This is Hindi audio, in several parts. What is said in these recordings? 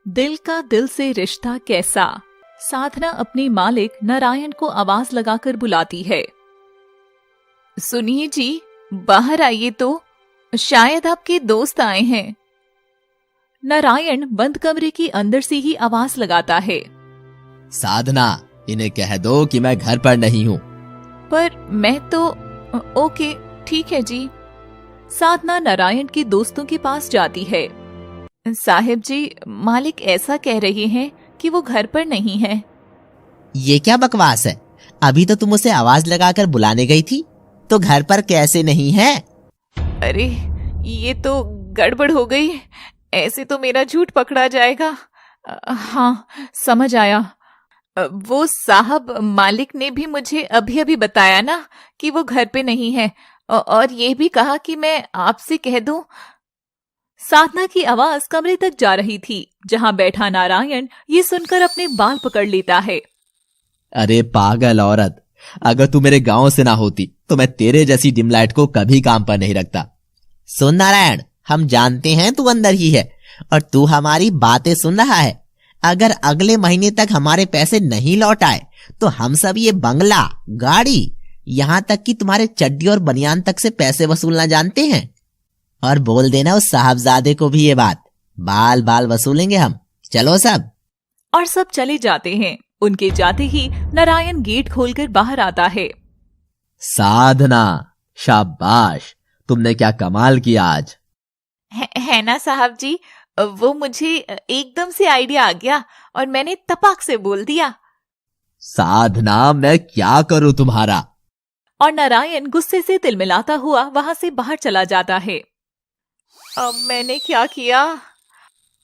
दिल का दिल से रिश्ता कैसा। साधना अपने मालिक नारायण को आवाज लगाकर बुलाती है। सुनिए जी, बाहर आइए तो, शायद आपके दोस्त आए हैं। नारायण बंद कमरे के अंदर से ही आवाज लगाता है। साधना, इन्हें कह दो कि मैं घर पर नहीं हूँ। पर मैं तो ओके, ठीक है जी। साधना नारायण के दोस्तों के पास जाती है। साहिब जी, मालिक ऐसा कह रहे हैं कि वो घर पर नहीं है। ये क्या बकवास है? अभी तो तुम उसे आवाज लगाकर बुलाने गई थी, तो घर पर कैसे नहीं है? अरे, ये तो गड़बड़ हो गई। ऐसे तो मेरा झूठ पकड़ा जाएगा। हाँ, समझ आया। वो साहब मालिक ने भी मुझे अभी अभी बताया ना कि वो घर पे नहीं है, और ये भी कहा कि मैं आपसे कह दूं। साधना की आवाज कमरे तक जा रही थी, जहां बैठा नारायण ये सुनकर अपने बाल पकड़ लेता है। अरे पागल औरत, अगर तू मेरे गांव से ना होती तो मैं तेरे जैसी डिमलाइट को कभी काम पर नहीं रखता। सुन नारायण, हम जानते हैं तू अंदर ही है और तू हमारी बातें सुन रहा है। अगर अगले महीने तक हमारे पैसे नहीं लौट आए तो हम सब ये बंगला, गाड़ी, यहाँ तक कि तुम्हारे चड्डी और बनियान तक से पैसे वसूलना जानते हैं। और बोल देना उस साहबजादे को भी ये बात, बाल बाल वसूलेंगे हम। चलो सब। और सब चले जाते हैं। उनके जाते ही नारायण गेट खोलकर बाहर आता है। साधना, शाबाश, तुमने क्या कमाल किया आज। है ना साहब जी, वो मुझे एकदम से आइडिया आ गया और मैंने तपाक से बोल दिया। साधना, मैं क्या करूं तुम्हारा? और नारायण गुस्से से तिलमिलाता हुआ वहां से बाहर चला जाता है। अब मैंने क्या किया?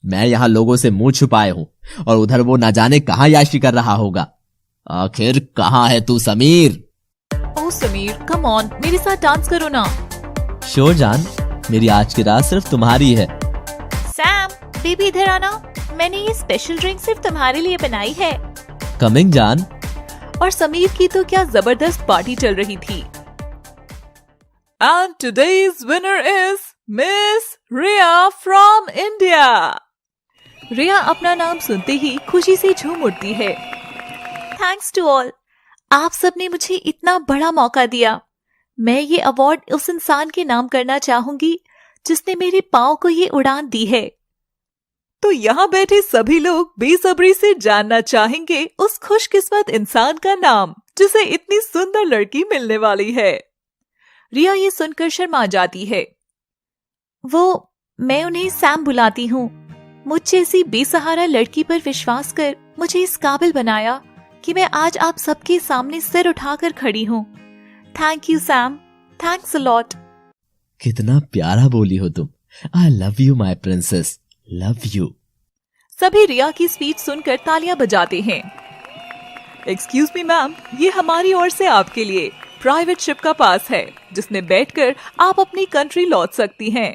मैं यहाँ लोगों से मुंह छुपाए हूँ और उधर वो न जाने कहाँ याशी कर रहा होगा। आखिर कहाँ है तू समीर? ओह समीर, कम ऑन, मेरे साथ डांस करो ना। श्योर जान, मेरी आज की रात सिर्फ तुम्हारी है। सैम, बेबी इधर आना, मैंने ये स्पेशल ड्रिंक सिर्फ तुम्हारे लिए बनाई है। कमिंग जान। और समीर की तो क्या जबरदस्त पार्टी चल रही थी। And today's winner is Miss Riya from India। रिया अपना नाम सुनते ही खुशी से झूम उठती है। थैंक्स टू ऑल, आप सबने मुझे इतना बड़ा मौका दिया। मैं ये अवार्ड उस इंसान के नाम करना चाहूंगी जिसने मेरे पाँव को ये उड़ान दी है। तो यहाँ बैठे सभी लोग बेसब्री से जानना चाहेंगे उस खुशकिस्मत इंसान का नाम जिसे इतनी सुंदर लड़की मिलने वाली है। रिया ये सुनकर शर्मा जाती है। मैं उन्हें सैम बुलाती हूँ। मुझ जैसी बेसहारा लड़की पर विश्वास कर मुझे इस काबिल बनाया कि मैं आज आप सबके सामने सिर उठाकर खड़ी हूँ। Thank you Sam, thanks a lot. कितना प्यारा बोली हो तुम। आई love you my princess, love you. सभी रिया की स्पीच सुनकर तालियां बजाते हैं। एक्सक्यूज मी मैम, ये हमारी ओर से आपके लिए प्राइवेट शिप का पास है जिसमें बैठकर आप अपनी कंट्री लौट सकती हैं।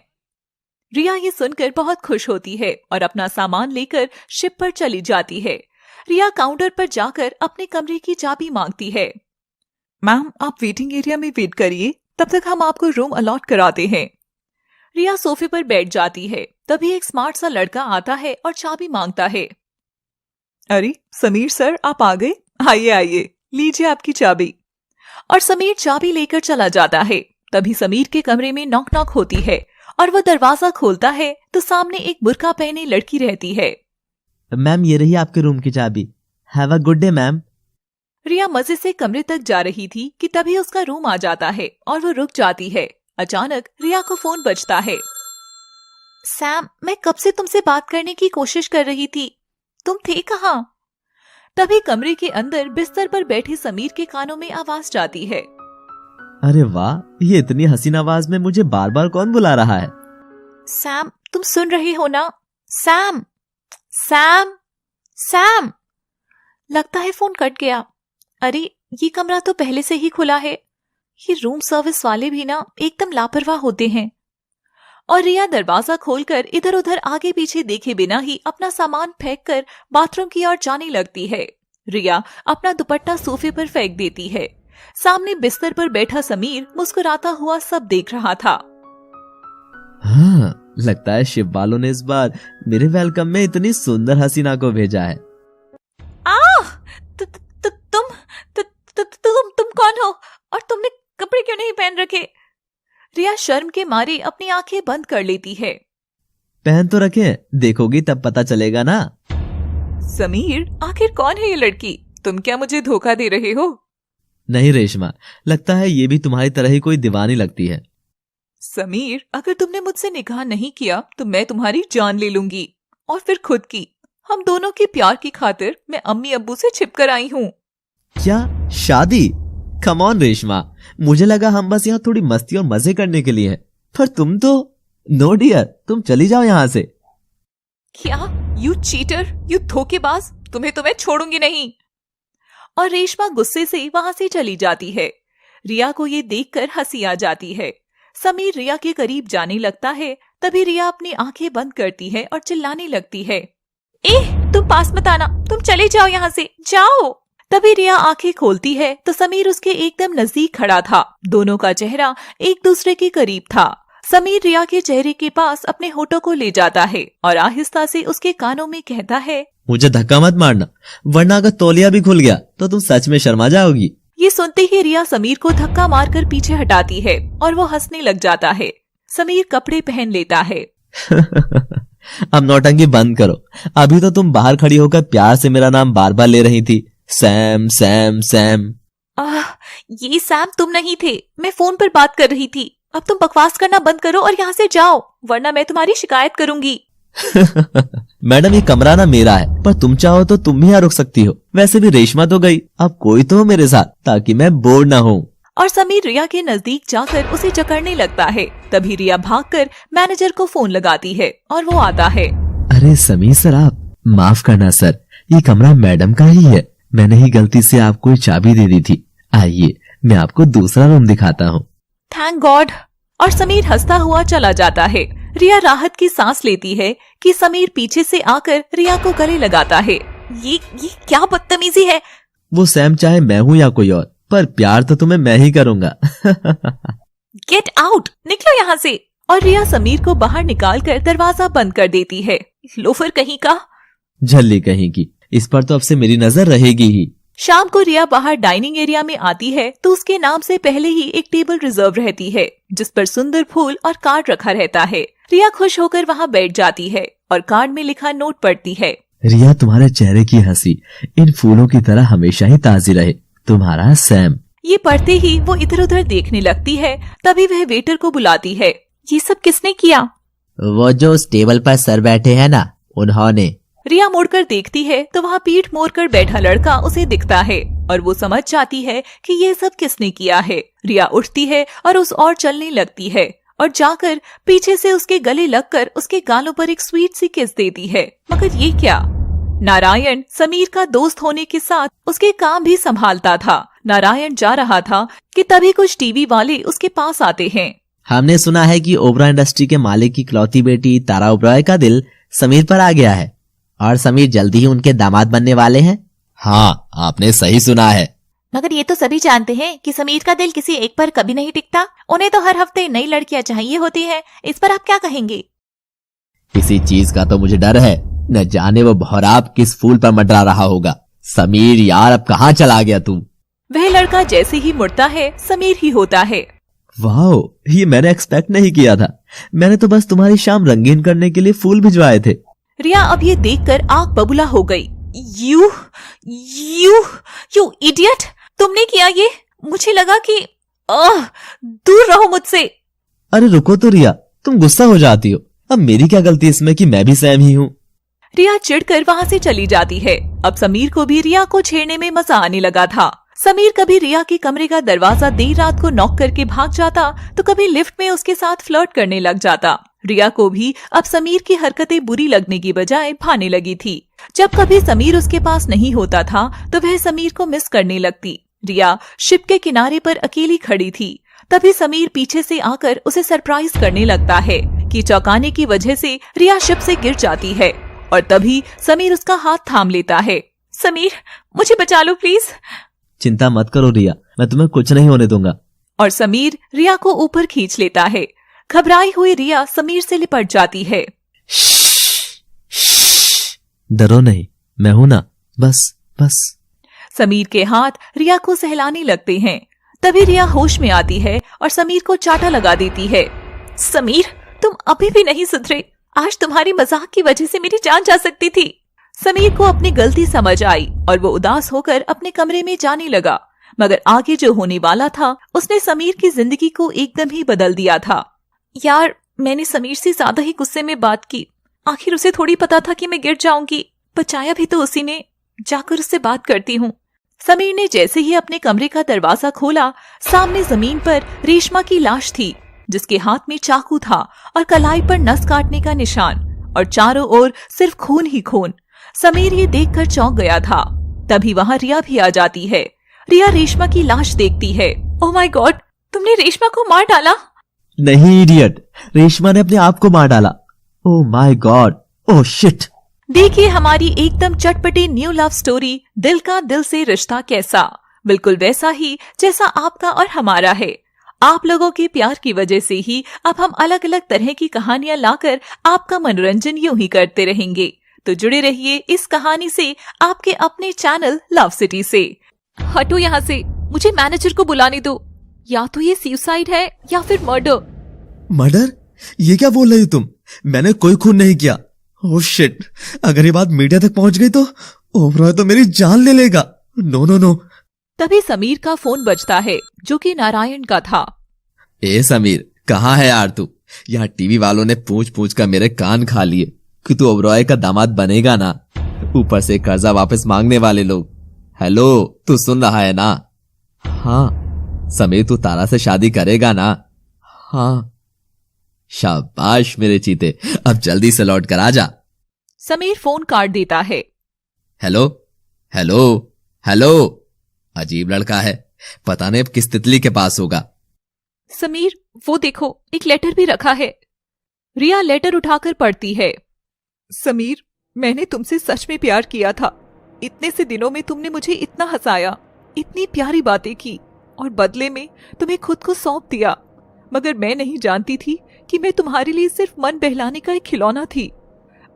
रिया ये सुनकर बहुत खुश होती है और अपना सामान लेकर शिप पर चली जाती है। रिया काउंटर पर जाकर अपने कमरे की चाबी मांगती है। मैम, आप वेटिंग एरिया में वेट करिए, तब तक हम आपको रूम अलॉट कराते हैं। रिया सोफे पर बैठ जाती है। तभी एक स्मार्ट सा लड़का आता है और चाबी मांगता है। अरे समीर सर, आप आ गए? आइए आइए, लीजिए आपकी चाबी। और समीर चाबी लेकर चला जाता है। तभी समीर के कमरे में नॉक नॉक होती है और वो दरवाजा खोलता है तो सामने एक बुर्का पहने लड़की रहती है। मैम, ये रही आपके रूम की चाबी। Have a good day ma'am. Riya मजे से कमरे तक जा रही थी कि तभी उसका रूम आ जाता है और वो रुक जाती है। अचानक रिया को फोन बजता है। सैम, मैं कब से तुमसे बात करने की कोशिश कर रही थी, तुम थे कहाँ? तभी कमरे के अंदर बिस्तर पर बैठे समीर के कानों में आवाज जाती है। अरे वाह, ये इतनी हसीन आवाज में मुझे बार बार कौन बुला रहा है? सैम, तुम सुन रहे हो ना? Sam, Sam, Sam. लगता है फोन कट गया। अरे, ये कमरा तो पहले से ही खुला है। ये रूम सर्विस वाले भी ना एकदम लापरवाह होते हैं। और रिया दरवाजा खोलकर इधर उधर आगे पीछे देखे बिना ही अपना सामान फेंककर बाथरूम की ओर जाने लगती है। रिया अपना दुपट्टा सोफे पर फेंक देती है। सामने बिस्तर पर बैठा समीर मुस्कुराता हुआ सब देख रहा था। हाँ, लगता है शिप वालों ने इस बार मेरे वेलकम में इतनी सुंदर हसीना को भेजा है। तुम कौन हो और तुमने कपड़े क्यों नहीं पहन रखे? रिया शर्म के मारे अपनी आंखें बंद कर लेती है। पहन तो रखे, देखोगी तब पता चलेगा ना। समीर, आखिर कौन है ये लड़की? तुम क्या मुझे धोखा दे रहे हो? नहीं रेशमा, लगता है ये भी तुम्हारी तरह ही कोई दीवानी लगती है। समीर, अगर तुमने मुझसे निकाह नहीं किया तो मैं तुम्हारी जान ले लूंगी, और फिर खुद की। हम दोनों के प्यार की खातिर मैं अम्मी अब्बू से छिपकर आई हूँ। क्या शादी? कम ऑन रेशमा, मुझे लगा हम बस यहाँ थोड़ी मस्ती और मजे करने के लिए हैं, पर तुम तो नो डियर, तुम चली जाओ यहाँ से। क्या? यू चीटर, यू धोखेबाज, तुम्हें तो मैं छोड़ूंगी नहीं। और रेशमा गुस्से से वहां से चली जाती है। रिया को ये देखकर हंसी आ जाती है। समीर रिया के करीब जाने लगता है, तभी रिया अपनी आंखें बंद करती है और चिल्लाने लगती है, तुम पास मत आना, तुम चले जाओ यहाँ से, जाओ। तभी रिया आंखें खोलती है तो समीर उसके एकदम नजदीक खड़ा था। दोनों का चेहरा एक दूसरे के करीब था। समीर रिया के चेहरे के पास अपने होठों को ले जाता है और आहिस्ता से उसके कानों में कहता है, मुझे धक्का मत मारना, वरना अगर तौलिया भी खुल गया तो तुम सच में शर्मा जाओगी। ये सुनते ही रिया समीर को धक्का मारकर पीछे हटाती है और वो हंसने लग जाता है। समीर कपड़े पहन लेता है। अब नौटंकी बंद करो, अभी तो तुम बाहर खड़ी होकर प्यार से मेरा नाम बार बार ले रही थी, सैम सैम सैम। ये सैम तुम नहीं थे, मैं फोन पर बात कर रही थी। अब तुम बकवास करना बंद करो और यहाँ से जाओ, वरना मैं तुम्हारी शिकायत करूंगी। मैडम, ये कमरा ना मेरा है, पर तुम चाहो तो तुम भी यहाँ रुक सकती हो। वैसे भी रेशमा तो गई, अब कोई तो हो मेरे साथ, ताकि मैं बोर ना हूँ। और समीर रिया के नजदीक जाकर उसे जकड़ने लगता है। तभी रिया भागकर मैनेजर को फोन लगाती है और वो आता है। अरे समीर सर, आप माफ करना सर, ये कमरा मैडम का ही है, मैंने ही गलती से आपको चाबी दे दी थी। आइए मैं आपको दूसरा रूम दिखाता हूँ। Thank God. और समीर हंसता हुआ चला जाता है। रिया राहत की सांस लेती है कि समीर पीछे से आकर रिया को गले लगाता है। ये क्या बदतमीजी है। वो सैम चाहे मैं हूँ या कोई और, पर प्यार तो तुम्हें मैं ही करूँगा। गेट आउट, निकलो यहाँ से। और रिया समीर को बाहर निकालकर दरवाजा बंद कर देती है। लोफर कहीं का, झल्ली कहीं की, इस पर तो अब से मेरी नजर रहेगी ही। शाम को रिया बाहर डाइनिंग एरिया में आती है तो उसके नाम से पहले ही एक टेबल रिजर्व रहती है, जिस पर सुंदर फूल और कार्ड रखा रहता है। रिया खुश होकर वहाँ बैठ जाती है और कार्ड में लिखा नोट पढ़ती है। रिया, तुम्हारे चेहरे की हंसी इन फूलों की तरह हमेशा ही ताजी रहे, तुम्हारा सैम। ये पढ़ते ही वो इधर उधर देखने लगती है। तभी वह वेटर को बुलाती है। ये सब किसने किया? वो जो उस टेबल पर सर बैठे हैं ना, उन्होंने। रिया मुड़कर देखती है तो वहाँ पीठ मोड़कर बैठा लड़का उसे दिखता है और वो समझ जाती है कि ये सब किसने किया है। रिया उठती है और उस ओर चलने लगती है और जाकर पीछे से उसके गले लगकर उसके गालों पर एक स्वीट सी किस देती है। मगर ये क्या? नारायण समीर का दोस्त होने के साथ उसके काम भी संभालता था। नारायण जा रहा था कि तभी कुछ टीवी वाले उसके पास आते हैं। हमने सुना है कि ओबरा इंडस्ट्री के मालिक की इकलौती बेटी तारा ओबराय का दिल समीर पर आ गया है और समीर जल्दी ही उनके दामाद बनने वाले हैं। हाँ, आपने सही सुना है। मगर ये तो सभी जानते हैं कि समीर का दिल किसी एक पर कभी नहीं टिकता। उन्हें तो हर हफ्ते नई लड़कियां चाहिए होती हैं। इस पर आप क्या कहेंगे? किसी चीज का तो मुझे डर है, न जाने वो भौराब किस फूल पर मंडरा रहा होगा। समीर यार, अब कहाँ चला गया तू? वह लड़का जैसे ही मुड़ता है समीर ही होता है। वाह, ये मैंने एक्सपेक्ट नहीं किया था। मैंने तो बस तुम्हारी शाम रंगीन करने के लिए फूल भिजवाए थे। रिया अब ये देखकर आग बबूला हो गई। यू इडियट, तुमने किया ये? मुझे लगा कि दूर रहो मुझसे। अरे रुको तो रिया, तुम गुस्सा हो जाती हो। अब मेरी क्या गलती इसमें कि मैं भी सैम ही हूँ। रिया चिढ़कर वहाँ से चली जाती है। अब समीर को भी रिया को छेड़ने में मजा आने लगा था। समीर कभी रिया के कमरे का दरवाजा देर रात को नॉक करके भाग जाता तो कभी लिफ्ट में उसके साथ फ्लर्ट करने लग जाता। रिया को भी अब समीर की हरकतें बुरी लगने की बजाय भाने लगी थी। जब कभी समीर उसके पास नहीं होता था तो वह समीर को मिस करने लगती। रिया शिप के किनारे पर अकेली खड़ी थी। तभी समीर पीछे से आकर उसे सरप्राइज करने लगता है कि चौंकाने की वजह से रिया शिप से गिर जाती है और तभी समीर उसका हाथ थाम लेता है। समीर, मुझे बचा लो प्लीज। चिंता मत करो रिया, मैं तुम्हें कुछ नहीं होने दूंगा। और समीर रिया को ऊपर खींच लेता है। घबराई हुई रिया समीर से लिपट जाती है। डरो नहीं, मैं हूं ना, बस बस। समीर के हाथ रिया को सहलाने लगते हैं। तभी रिया होश में आती है और समीर को चाटा लगा देती है। समीर, तुम अभी भी नहीं सुधरे। आज तुम्हारी मजाक की वजह से मेरी जान जा सकती थी। समीर को अपनी गलती समझ आई और वो उदास होकर अपने कमरे में जाने लगा। मगर आगे जो होने वाला था उसने समीर की जिंदगी को एकदम ही बदल दिया था। यार, मैंने समीर से ज्यादा ही गुस्से में बात की। आखिर उसे थोड़ी पता था कि मैं गिर जाऊंगी। बचाया भी तो उसी ने। जाकर उससे बात करती हूँ। समीर ने जैसे ही अपने कमरे का दरवाजा खोला, सामने जमीन पर रेशमा की लाश थी, जिसके हाथ में चाकू था और कलाई पर नस काटने का निशान, और चारों ओर सिर्फ खून ही खून। समीर ये देखकर चौंक गया था। तभी वहाँ रिया भी आ जाती है। रिया रेशमा की लाश देखती है। ओह माय गॉड, तुमने रेशमा को मार डाला? नहीं इडियट, रेशमा ने अपने आप को मार डाला। Oh my God, oh shit. देखिए हमारी एकदम चटपटी न्यू लव स्टोरी दिल का दिल से रिश्ता कैसा, बिल्कुल वैसा ही जैसा आपका और हमारा है। आप लोगों के प्यार की वजह से ही अब हम अलग अलग तरह की कहानियां लाकर आपका मनोरंजन यूं ही करते रहेंगे। तो जुड़े रहिए इस कहानी से आपके अपने चैनल लव सिटी से। हटो यहाँ से, मुझे मैनेजर को बुलाने दो। या तो ये सुसाइड है या फिर मर्डर। मर्डर? ये क्या बोल रही हो तुम? मैंने कोई खून नहीं किया। ओह शिट, अगर ये बात मीडिया तक पहुंच गई तो ओबरॉय तो मेरी जान ले लेगा। No no no. तभी समीर का फोन बजता है, जो कि नारायण का था। ए समीर, कहाँ है यार तू? यहाँ टीवी वालों ने पूछ पूछ कर मेरे कान खा लिए कि तू ओबरॉय का दामाद बनेगा ना। ऊपर से कर्जा वापस मांगने वाले लोग। हेलो, तू सुन रहा है ना? हाँ समीर, तू तारा से शादी करेगा ना? हाँ। शाबाश मेरे चीते, अब जल्दी से लौट कर आ जा। समीर फोन काट देता है। Hello hello hello. अजीब लड़का है, पता नहीं अब किस तितली के पास होगा। समीर, वो देखो, एक लेटर भी रखा है। रिया लेटर उठाकर पढ़ती है। समीर, मैंने तुमसे सच में प्यार किया था। इतने से दिनों में तुमने मुझे इतना हंसाया, इतनी प्यारी बातें की, और बदले में तुम्हें खुद को सौंप दिया। मगर मैं नहीं जानती थी कि मैं तुम्हारे लिए सिर्फ मन बहलाने का एक खिलौना थी।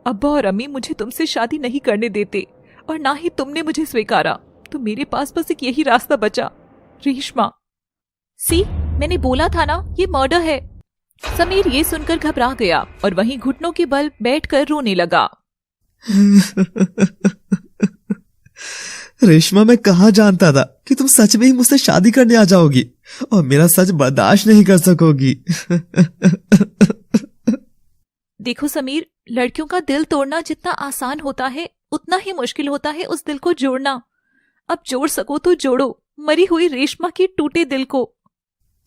अब्बा और अम्मी मुझे तुमसे शादी नहीं करने देते, और ना ही तुमने मुझे स्वीकारा। तो मेरे पास बस एक यही रास्ता बचा, रेशमा। सी, मैंने बोला था ना, ये मर्डर है। समीर ये सुनकर घबरा गया और वहीं घुटनों के बल बैठकर रोने लगा। रेशमा, मैं कहाँ जानता था कि तुम सच में ही मुझसे शादी करने आ जाओगी और मेरा सच बर्दाश्त नहीं कर सकोगी। देखो समीर, लड़कियों का दिल तोड़ना जितना आसान होता है, उतना ही मुश्किल होता है उस दिल को जोड़ना। अब जोड़ सको तो जोड़ो मरी हुई रेशमा के टूटे दिल को।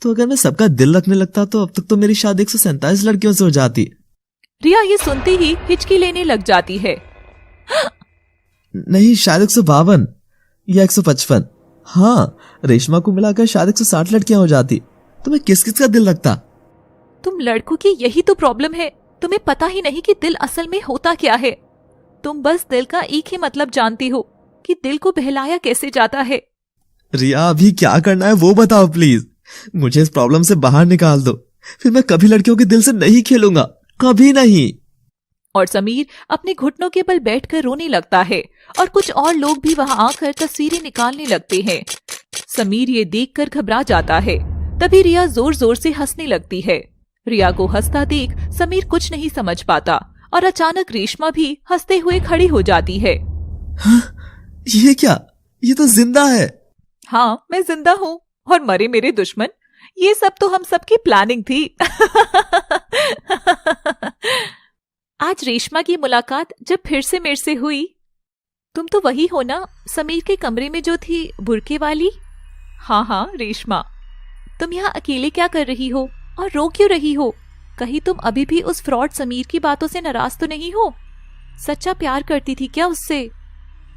तो अगर मैं सबका दिल रखने लगता तो अब तक तो मेरी शादी 147 लड़कियों से हो जाती। रिया ये सुनते ही हिचकी लेने लग जाती है। नहीं, शायद 152 या 155। हाँ, रेशमा को मिलाकर शायद 160 लड़कियां हो जाती। तो मैं किस किस का दिल रखता? तुम लड़कों की यही तो प्रॉब्लम है, तुम्हें पता ही नहीं कि दिल असल में होता क्या है। तुम बस दिल का एक ही मतलब जानती हो कि दिल को बहलाया कैसे जाता है। रिया, अभी क्या करना है वो बताओ प्लीज। मुझे इस प्रॉब्लम से बाहर निकाल दो, फिर मैं कभी लड़कियों के दिल से नहीं खेलूंगा, कभी नहीं। और समीर अपने घुटनों के बल बैठकर रोने लगता है और कुछ और लोग भी वहां आकर तस्वीरें निकालने लगते हैं। समीर ये देखकर घबरा जाता है। तभी रिया जोर जोर से हंसने लगती है। रिया को हंसता देख समीर कुछ नहीं समझ पाता और अचानक रेशमा भी हंसते हुए खड़ी हो जाती है। ये क्या? ये तो जिंदा है। हाँ, मैं जिंदा हूँ और मरे मेरे दुश्मन। ये सब तो हम सबकी प्लानिंग थी। आज रेशमा की मुलाकात जब फिर से मेरे से हुई, तुम तो वही हो ना समीर के कमरे में जो थी बुरके वाली? हाँ हाँ रेशमा, तुम यहाँ अकेले क्या कर रही हो और रो क्यों रही हो? कहीं तुम अभी भी उस फ्रॉड समीर की बातों से नाराज तो नहीं हो? सच्चा प्यार करती थी क्या उससे?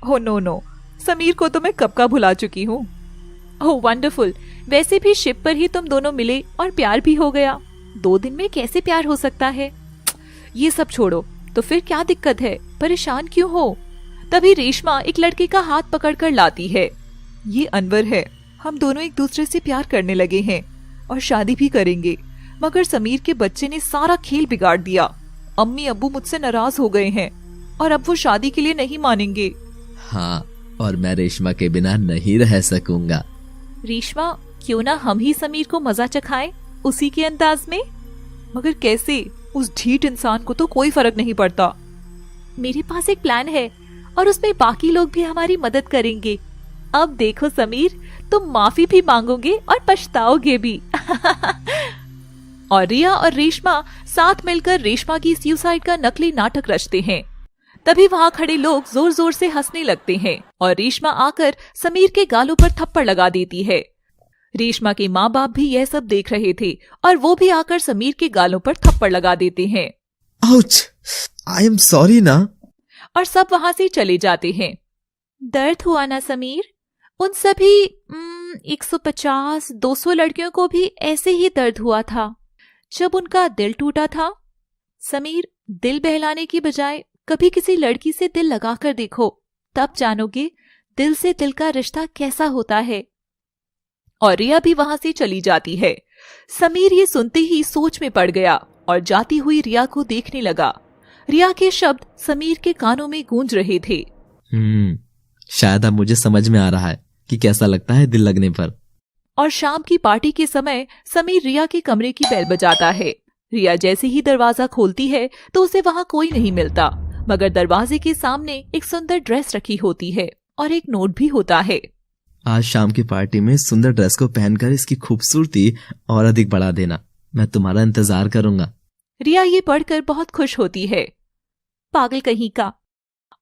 हो नो, समीर को तो मैं कब का भुला चुकी हूँ। ओह वंडरफुल, वैसे भी शिप पर ही तुम दोनों मिले और प्यार भी हो गया। 2 दिन में कैसे प्यार हो सकता है? ये सब छोड़ो, तो फिर क्या दिक्कत है? परेशान क्यों हो? तभी रेशमा एक लड़के का हाथ पकड़कर लाती है। ये अनवर है, हम दोनों एक दूसरे से प्यार करने लगे हैं और शादी भी करेंगे। मगर समीर के बच्चे ने सारा खेल बिगाड़ दिया। अम्मी अब्बू मुझसे नाराज हो गए हैं और अब वो शादी के लिए नहीं मानेंगे। हाँ, और मैं रेशमा के बिना नहीं रह सकूंगा। रेशमा, क्यों ना हम ही समीर को मजा चखाएं उसी के अंदाज में। मगर कैसे? उस ढीठ इंसान को तो कोई फर्क नहीं पड़ता। मेरे पास एक प्लान है और उसमें बाकी लोग भी हमारी मदद करेंगे। अब देखो समीर, तुम माफी भी मांगोगे और पछताओगे भी। और रिया और रेशमा साथ मिलकर रेशमा की सुसाइड का नकली नाटक रचते हैं। तभी वहाँ खड़े लोग जोर जोर से हंसने लगते हैं और रेशमा आकर समीर के गालों पर थप्पड़ लगा देती है। रेशमा के माँ बाप भी यह सब देख रहे थे और वो भी आकर समीर के गालों पर थप्पड़ लगा देते हैं। आउच, आई एम सॉरी ना। और सब वहाँ से चले जाते हैं। दर्द हुआ ना समीर? उन सभी 150-200 लड़कियों को भी ऐसे ही दर्द हुआ था जब उनका दिल टूटा था। समीर, दिल बहलाने की बजाय कभी किसी लड़की से दिल लगाकर देखो, तब जानोगे दिल से दिल का रिश्ता कैसा होता है। और रिया भी वहां से चली जाती है। समीर ये सुनते ही सोच में पड़ गया और जाती हुई रिया को देखने लगा। रिया के शब्द समीर के कानों में गूंज रहे थे। शायद अब मुझे समझ में आ रहा है कि कैसा लगता है दिल लगने पर। और शाम की पार्टी के समय समीर रिया के कमरे की बेल बजाता है। रिया जैसे ही दरवाजा खोलती है तो उसे वहाँ कोई नहीं मिलता, मगर दरवाजे के सामने एक सुंदर ड्रेस रखी होती है और एक नोट भी होता है। आज शाम की पार्टी में सुंदर ड्रेस को पहनकर इसकी खूबसूरती और अधिक बढ़ा देना। मैं तुम्हारा इंतजार करूंगा। रिया ये पढ़कर बहुत खुश होती है। पागल कहीं का।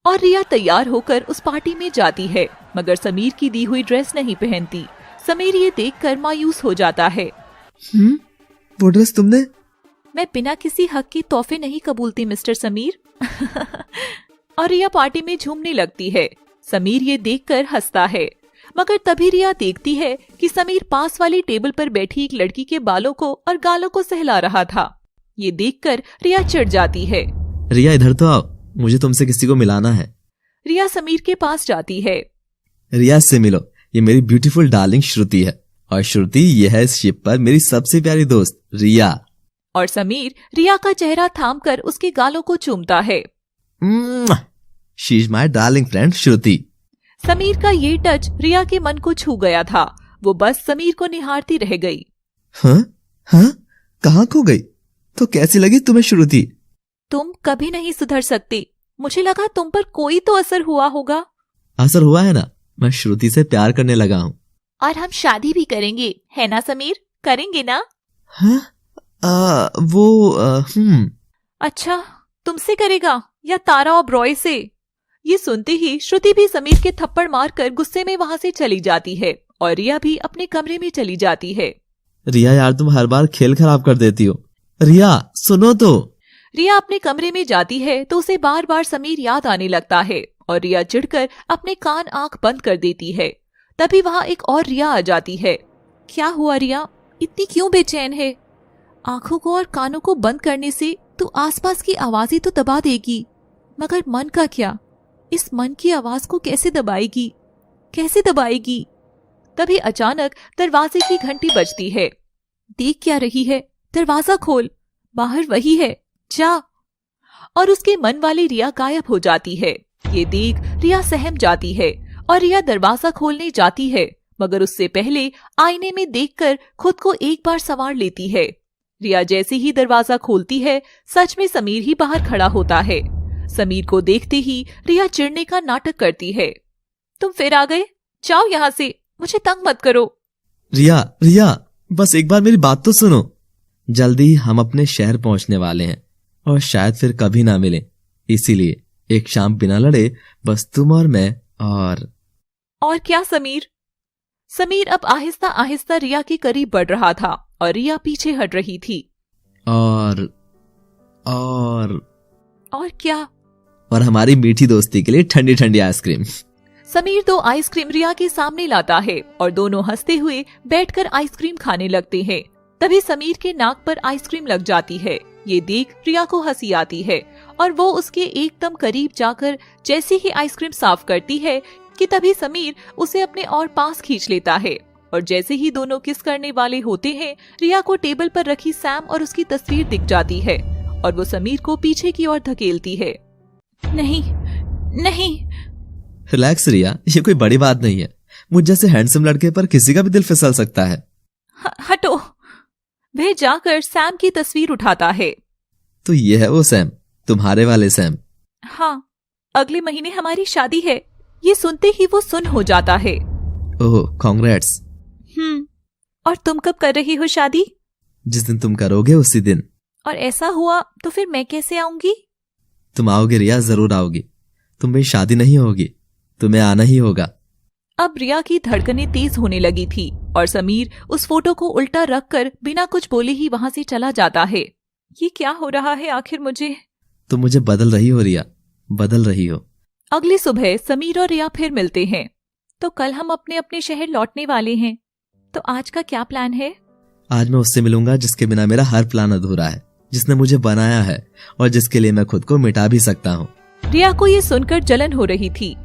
और रिया तैयार होकर उस पार्टी में जाती है, मगर समीर की दी हुई ड्रेस नहीं पहनती। समीर ये देखकर मायूस हो जाता है। वो ड्रेस तुमने? मैं बिना किसी हक के तोहफे नहीं कबूलती मिस्टर समीर। और रिया पार्टी में झूमने लगती है। समीर ये देखकर हंसता है, मगर तभी रिया देखती है कि समीर पास वाली टेबल पर बैठी एक लड़की के बालों को और गालों को सहला रहा था। ये देखकर रिया चिढ़ जाती है। रिया, इधर तो आओ, मुझे तुमसे किसी को मिलाना है। रिया समीर के पास जाती है। रिया से मिलो, ये मेरी ब्यूटीफुल डार्लिंग श्रुति है, और श्रुति ये है इस शिप पर मेरी सबसे प्यारी दोस्त रिया। और समीर रिया का चेहरा थामकर उसके गालों को चूमता है। She is my darling friend Shruti. Sameer का ये टच रिया के मन को छू गया था। वो बस समीर को निहारती रह गई। हाँ, कहाँ खो गई? तो कैसी लगी तुम्हें श्रुति? तुम कभी नहीं सुधर सकती। मुझे लगा तुम पर कोई तो असर हुआ होगा। असर हुआ है ना, मैं श्रुति से प्यार करने लगा हूँ। और हम शादी भी करेंगे, है ना समीर? करेंगे ना? हाँ, अच्छा, तुमसे करेगा या तारा और ब्रॉय से? ये सुनते ही श्रुति भी समीर के थप्पड़ मारकर गुस्से में वहां से चली जाती है और रिया भी अपने कमरे में चली जाती है। रिया यार, तुम हर बार खेल खराब कर देती हो। रिया सुनो तो। रिया अपने कमरे में जाती है तो उसे बार बार समीर याद आने लगता है और रिया चिढ़कर अपने कान आंख बंद कर देती है। तभी वहाँ एक और रिया आ जाती है। क्या हुआ रिया, इतनी क्यों बेचैन है? आंखों को और कानों को बंद करने से तू आसपास की आवाजें तो दबा देगी, मगर मन का क्या? इस मन की आवाज को कैसे दबाएगी? कैसे दबाएगी? तभी अचानक दरवाजे की घंटी बजती है। देख क्या रही है? दरवाजा खोल, बाहर वही है, जा। और उसके मन वाली रिया गायब हो जाती है। ये देख रिया सहम जाती है और रिया दरवाजा खोलने जाती है, मगर उससे पहले आईने में देखकर खुद को एक बार संवार लेती है। रिया जैसे ही दरवाजा खोलती है, सच में समीर ही बाहर खड़ा होता है। समीर को देखते ही रिया चिढ़ने का नाटक करती है। तुम फिर आ गए? जाओ यहाँ से, मुझे तंग मत करो। रिया, बस एक बार मेरी बात तो सुनो। जल्दी हम अपने शहर पहुंचने वाले हैं और शायद फिर कभी ना मिलें, इसीलिए एक शाम बिना लड़े बस तुम और मैं। और क्या समीर? समीर अब आहिस्ता आहिस्ता रिया के करीब बढ़ रहा था और रिया पीछे हट रही थी। और क्या? और हमारी मीठी दोस्ती के लिए ठंडी ठंडी आइसक्रीम। समीर 2 आइसक्रीम रिया के सामने लाता है और दोनों हंसते हुए बैठकर आइसक्रीम खाने लगते हैं। तभी समीर के नाक पर आइसक्रीम लग जाती है। ये देख रिया को हंसी आती है और वो उसके एकदम करीब जाकर जैसे ही आइसक्रीम साफ करती है कि तभी समीर उसे अपने और पास खींच लेता है और जैसे ही दोनों किस करने वाले होते हैं, रिया को टेबल पर रखी सैम और उसकी तस्वीर दिख जाती है और वो समीर को पीछे की ओर धकेलती है। नहीं नहीं। रिलैक्स रिया, ये कोई बड़ी बात नहीं है। मुझ जैसे हैंडसम लड़के पर किसी का भी दिल फिसल सकता है। हटो। वह जाकर सैम की तस्वीर उठाता है। तो ये है वो सैम, तुम्हारे वाले सैम? हाँ, अगले महीने हमारी शादी है। ये सुनते ही वो सुन हो जाता है। ओह, कांग्रेट्स। और तुम कब कर रही हो शादी? जिस दिन तुम करोगे उसी दिन। और ऐसा हुआ तो फिर मैं कैसे आऊंगी? तुम आओगे रिया, जरूर आओगी। तुम में शादी नहीं होगी, तुम्हें आना ही होगा। अब रिया की धड़कनें तेज होने लगी थी और समीर उस फोटो को उल्टा रखकर बिना कुछ बोले ही वहां से चला जाता है। ये क्या हो रहा है आखिर मुझे? तुम मुझे बदल रही हो रिया, बदल रही हो। अगली सुबह समीर और रिया फिर मिलते हैं। तो कल हम अपने अपने शहर लौटने वाले हैं, तो आज का क्या प्लान है? आज मैं उससे मिलूंगा जिसके बिना मेरा हर प्लान अधूरा है, जिसने मुझे बनाया है और जिसके लिए मैं खुद को मिटा भी सकता हूँ। रिया को ये सुनकर जलन हो रही थी।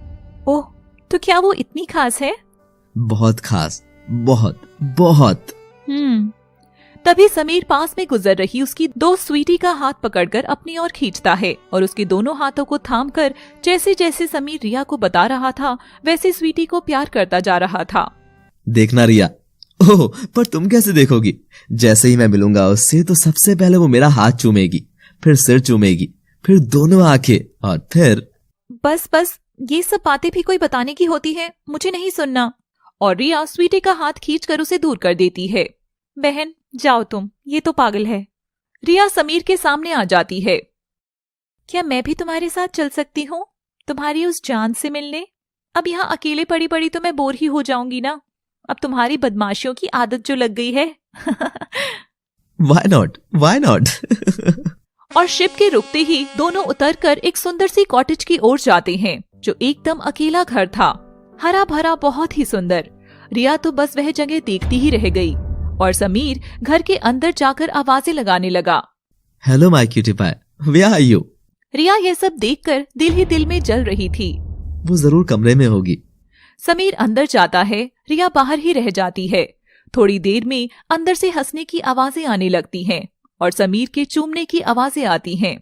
ओह, तो क्या वो इतनी खास है? बहुत खास, बहुत बहुत। तभी समीर पास में गुजर रही उसकी दोस्त स्वीटी का हाथ पकड़कर अपनी ओर खींचता है और उसके दोनों हाथों को थामकर जैसे जैसे समीर रिया को बता रहा था वैसे स्वीटी को प्यार करता जा रहा था। देखना रिया। ओह, पर तुम कैसे देखोगी? जैसे ही मैं मिलूंगा उससे तो सबसे पहले वो मेरा हाथ चूमेगी, फिर सिर चूमेगी, फिर दोनों आंखें और फिर। बस बस, ये सब बातें भी कोई बताने की होती है, मुझे नहीं सुनना। और रिया स्वीटी का हाथ खींचकर उसे दूर कर देती है। बहन जाओ तुम, ये तो पागल है। रिया समीर के सामने आ जाती है। क्या मैं भी तुम्हारे साथ चल सकती हूँ तुम्हारी उस जान से मिलने? अब यहाँ अकेले पड़ी पड़ी तो मैं बोर ही हो जाऊंगी ना। अब तुम्हारी बदमाशियों की आदत जो लग गई है। Why not? Why not? और शिप के रुकते ही दोनों उतरकर एक सुंदर सी कॉटेज की ओर जाते हैं, जो एकदम अकेला घर था, हरा भरा, बहुत ही सुंदर। रिया तो बस वह जगह देखती ही रह गई और समीर घर के अंदर जाकर आवाजें लगाने लगा। Hello my cutie pie, where are you? Riya यह सब देखकर दिल ही दिल में जल रही थी। वो जरूर कमरे में होगी। समीर अंदर जाता है, रिया बाहर ही रह जाती है। थोड़ी देर में अंदर से हंसने की आवाजें आने लगती हैं और समीर के चूमने की आवाजें आती हैं।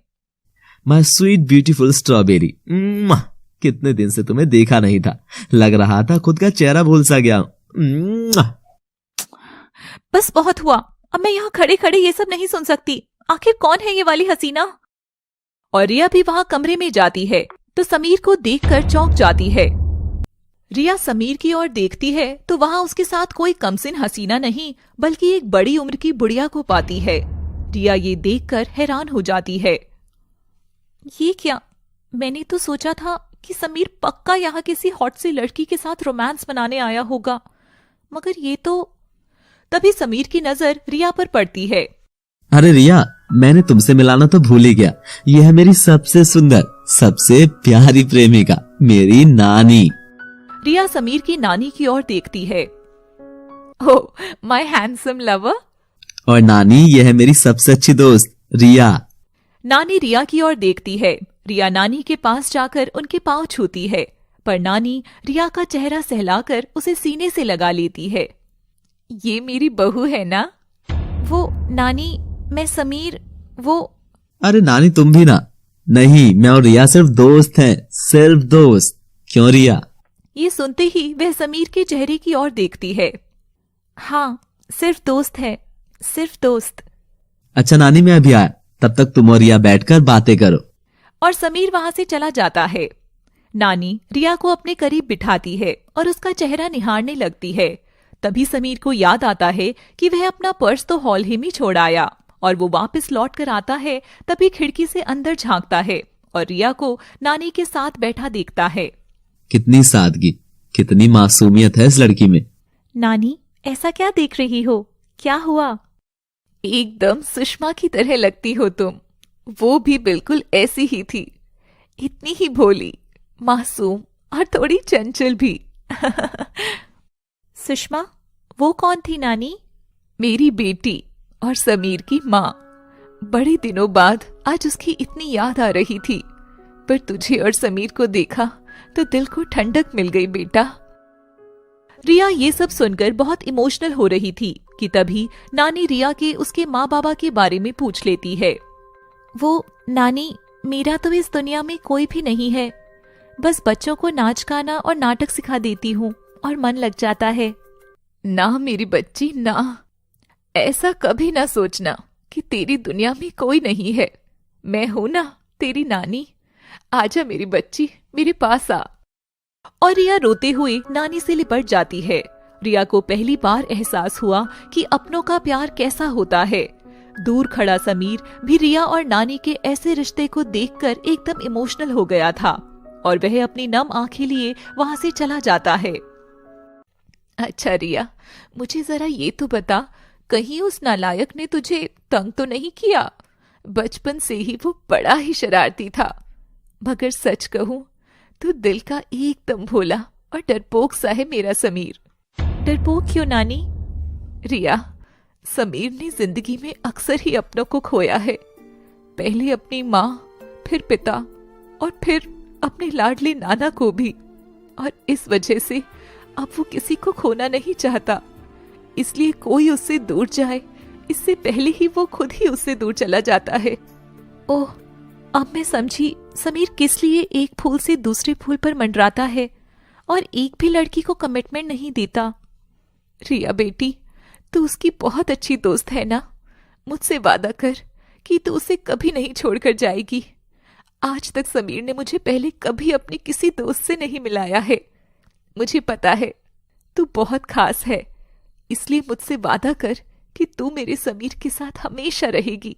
माय स्वीट ब्यूटीफुल स्ट्रॉबेरी, कितने दिन से तुम्हें देखा नहीं था, लग रहा था खुद का चेहरा भूल सा गया। बस बहुत हुआ, अब मैं यहाँ खड़े खड़े ये सब नहीं सुन सकती। आखिर कौन है ये वाली हसीना? और रिया भी वहाँ कमरे में जाती है तो समीर को देखकर चौंक जाती है। रिया समीर की ओर देखती है तो वहाँ उसके साथ कोई कमसिन हसीना नहीं बल्कि एक बड़ी उम्र की बुढ़िया को पाती है। रिया ये देखकर हैरान हो जाती है। ये क्या? मैंने तो सोचा था कि समीर पक्का यहाँ किसी हॉट सी लड़की के साथ रोमांस बनाने आया होगा, मगर ये तो। तभी समीर की नजर रिया पर पड़ती है। अरे रिया, मैंने तुमसे मिलाना तो भूल ही गया। यह है मेरी सबसे सुंदर, सबसे प्यारी प्रेमिका, मेरी नानी। रिया समीर की नानी की ओर देखती है। ओह, माय हैंडसम लवर। और नानी, यह है मेरी सबसे अच्छी दोस्त रिया। नानी रिया की ओर देखती है। रिया नानी के पास जाकर उनके पांव छूती है, पर नानी रिया का चेहरा सहलाकर उसे सीने से लगा लेती है। ये मेरी बहू है ना? वो नानी, मैं समीर, वो। अरे नानी, तुम भी ना। नहीं, मैं और रिया सिर्फ दोस्त हैं, सिर्फ दोस्त। क्यों रिया? ये सुनते ही वह समीर के चेहरे की ओर देखती है। हाँ, सिर्फ दोस्त है, सिर्फ दोस्त। अच्छा नानी, मैं अभी आया, तब तक तुम और रिया बैठकर बातें करो। और समीर वहां से चला जाता है। नानी रिया को अपने करीब बिठाती है और उसका चेहरा निहारने लगती है। तभी समीर को याद आता है कि वह अपना पर्स तो हॉल ही में छोड़ आया और वो वापस लौट कर आता है। तभी खिड़की से अंदर झांकता है और रिया को नानी के साथ बैठा देखता है। कितनी सादगी, कितनी मासूमियत है इस लड़की में। नानी, ऐसा क्या देख रही हो? क्या हुआ? एकदम सुषमा की तरह लगती हो तुम। वो भी बिल्कुल ऐसी ही थी, इतनी ही भोली, मासूम और थोड़ी चंचल भी। सुषमा? वो कौन थी नानी? मेरी बेटी और समीर की माँ। बड़े दिनों बाद आज उसकी इतनी याद आ रही थी, पर तुझे और समीर को देखा तो दिल को ठंडक मिल गई बेटा। रिया ये सब सुनकर बहुत इमोशनल हो रही थी कि तभी नानी रिया के उसके माँ बाबा के बारे में पूछ लेती है। वो नानी, मेरा तो इस दुनिया में कोई भी नहीं है, बस बच्चों को नाच गाना और नाटक सिखा देती हूँ और मन लग जाता है। ना मेरी बच्ची ना, ऐसा कभी ना सोचना कि तेरी दुनिया में कोई नहीं है। मैं हूं ना तेरी नानी, आजा मेरी बच्ची, मेरे पास आ। और रिया रोते हुए नानी से लिपट जाती है। रिया को पहली बार एहसास हुआ कि अपनों का प्यार कैसा होता है। दूर खड़ा समीर भी रिया और नानी के ऐसे रिश्ते को देखकर एकदम इमोशनल हो गया था और वह अपनी नम आंखें लिए वहां से चला जाता है। अच्छा रिया, मुझे जरा ये तो बता, कहीं उस नालायक ने तुझे तंग तो नहीं किया? बचपन से ही वो बड़ा ही शरारती था, मगर सच कहूं तू दिल का एकदम भोला और डरपोक सा है मेरा समीर। डरपोक क्यों नानी? रिया, समीर ने जिंदगी में अक्सर ही अपनों को खोया है। पहले अपनी माँ, फिर पिता और फिर अपने लाडले नाना को भी। और इस वजह से अब वो किसी को खोना नहीं चाहता, इसलिए कोई उससे दूर जाए इससे पहले ही वो खुद ही उससे दूर चला जाता है। ओह, अब मैं समझी समीर किस लिए एक फूल से दूसरे फूल पर मंडराता है और एक भी लड़की को कमिटमेंट नहीं देता। रिया बेटी, तू उसकी बहुत अच्छी दोस्त है ना? मुझसे वादा कर कि तू उसे कभी नहीं छोड़कर जाएगी। आज तक समीर ने मुझे पहले कभी अपने किसी दोस्त से नहीं मिलाया है। मुझे पता है तू बहुत खास है, इसलिए मुझसे वादा कर कि तू मेरे समीर के साथ हमेशा रहेगी।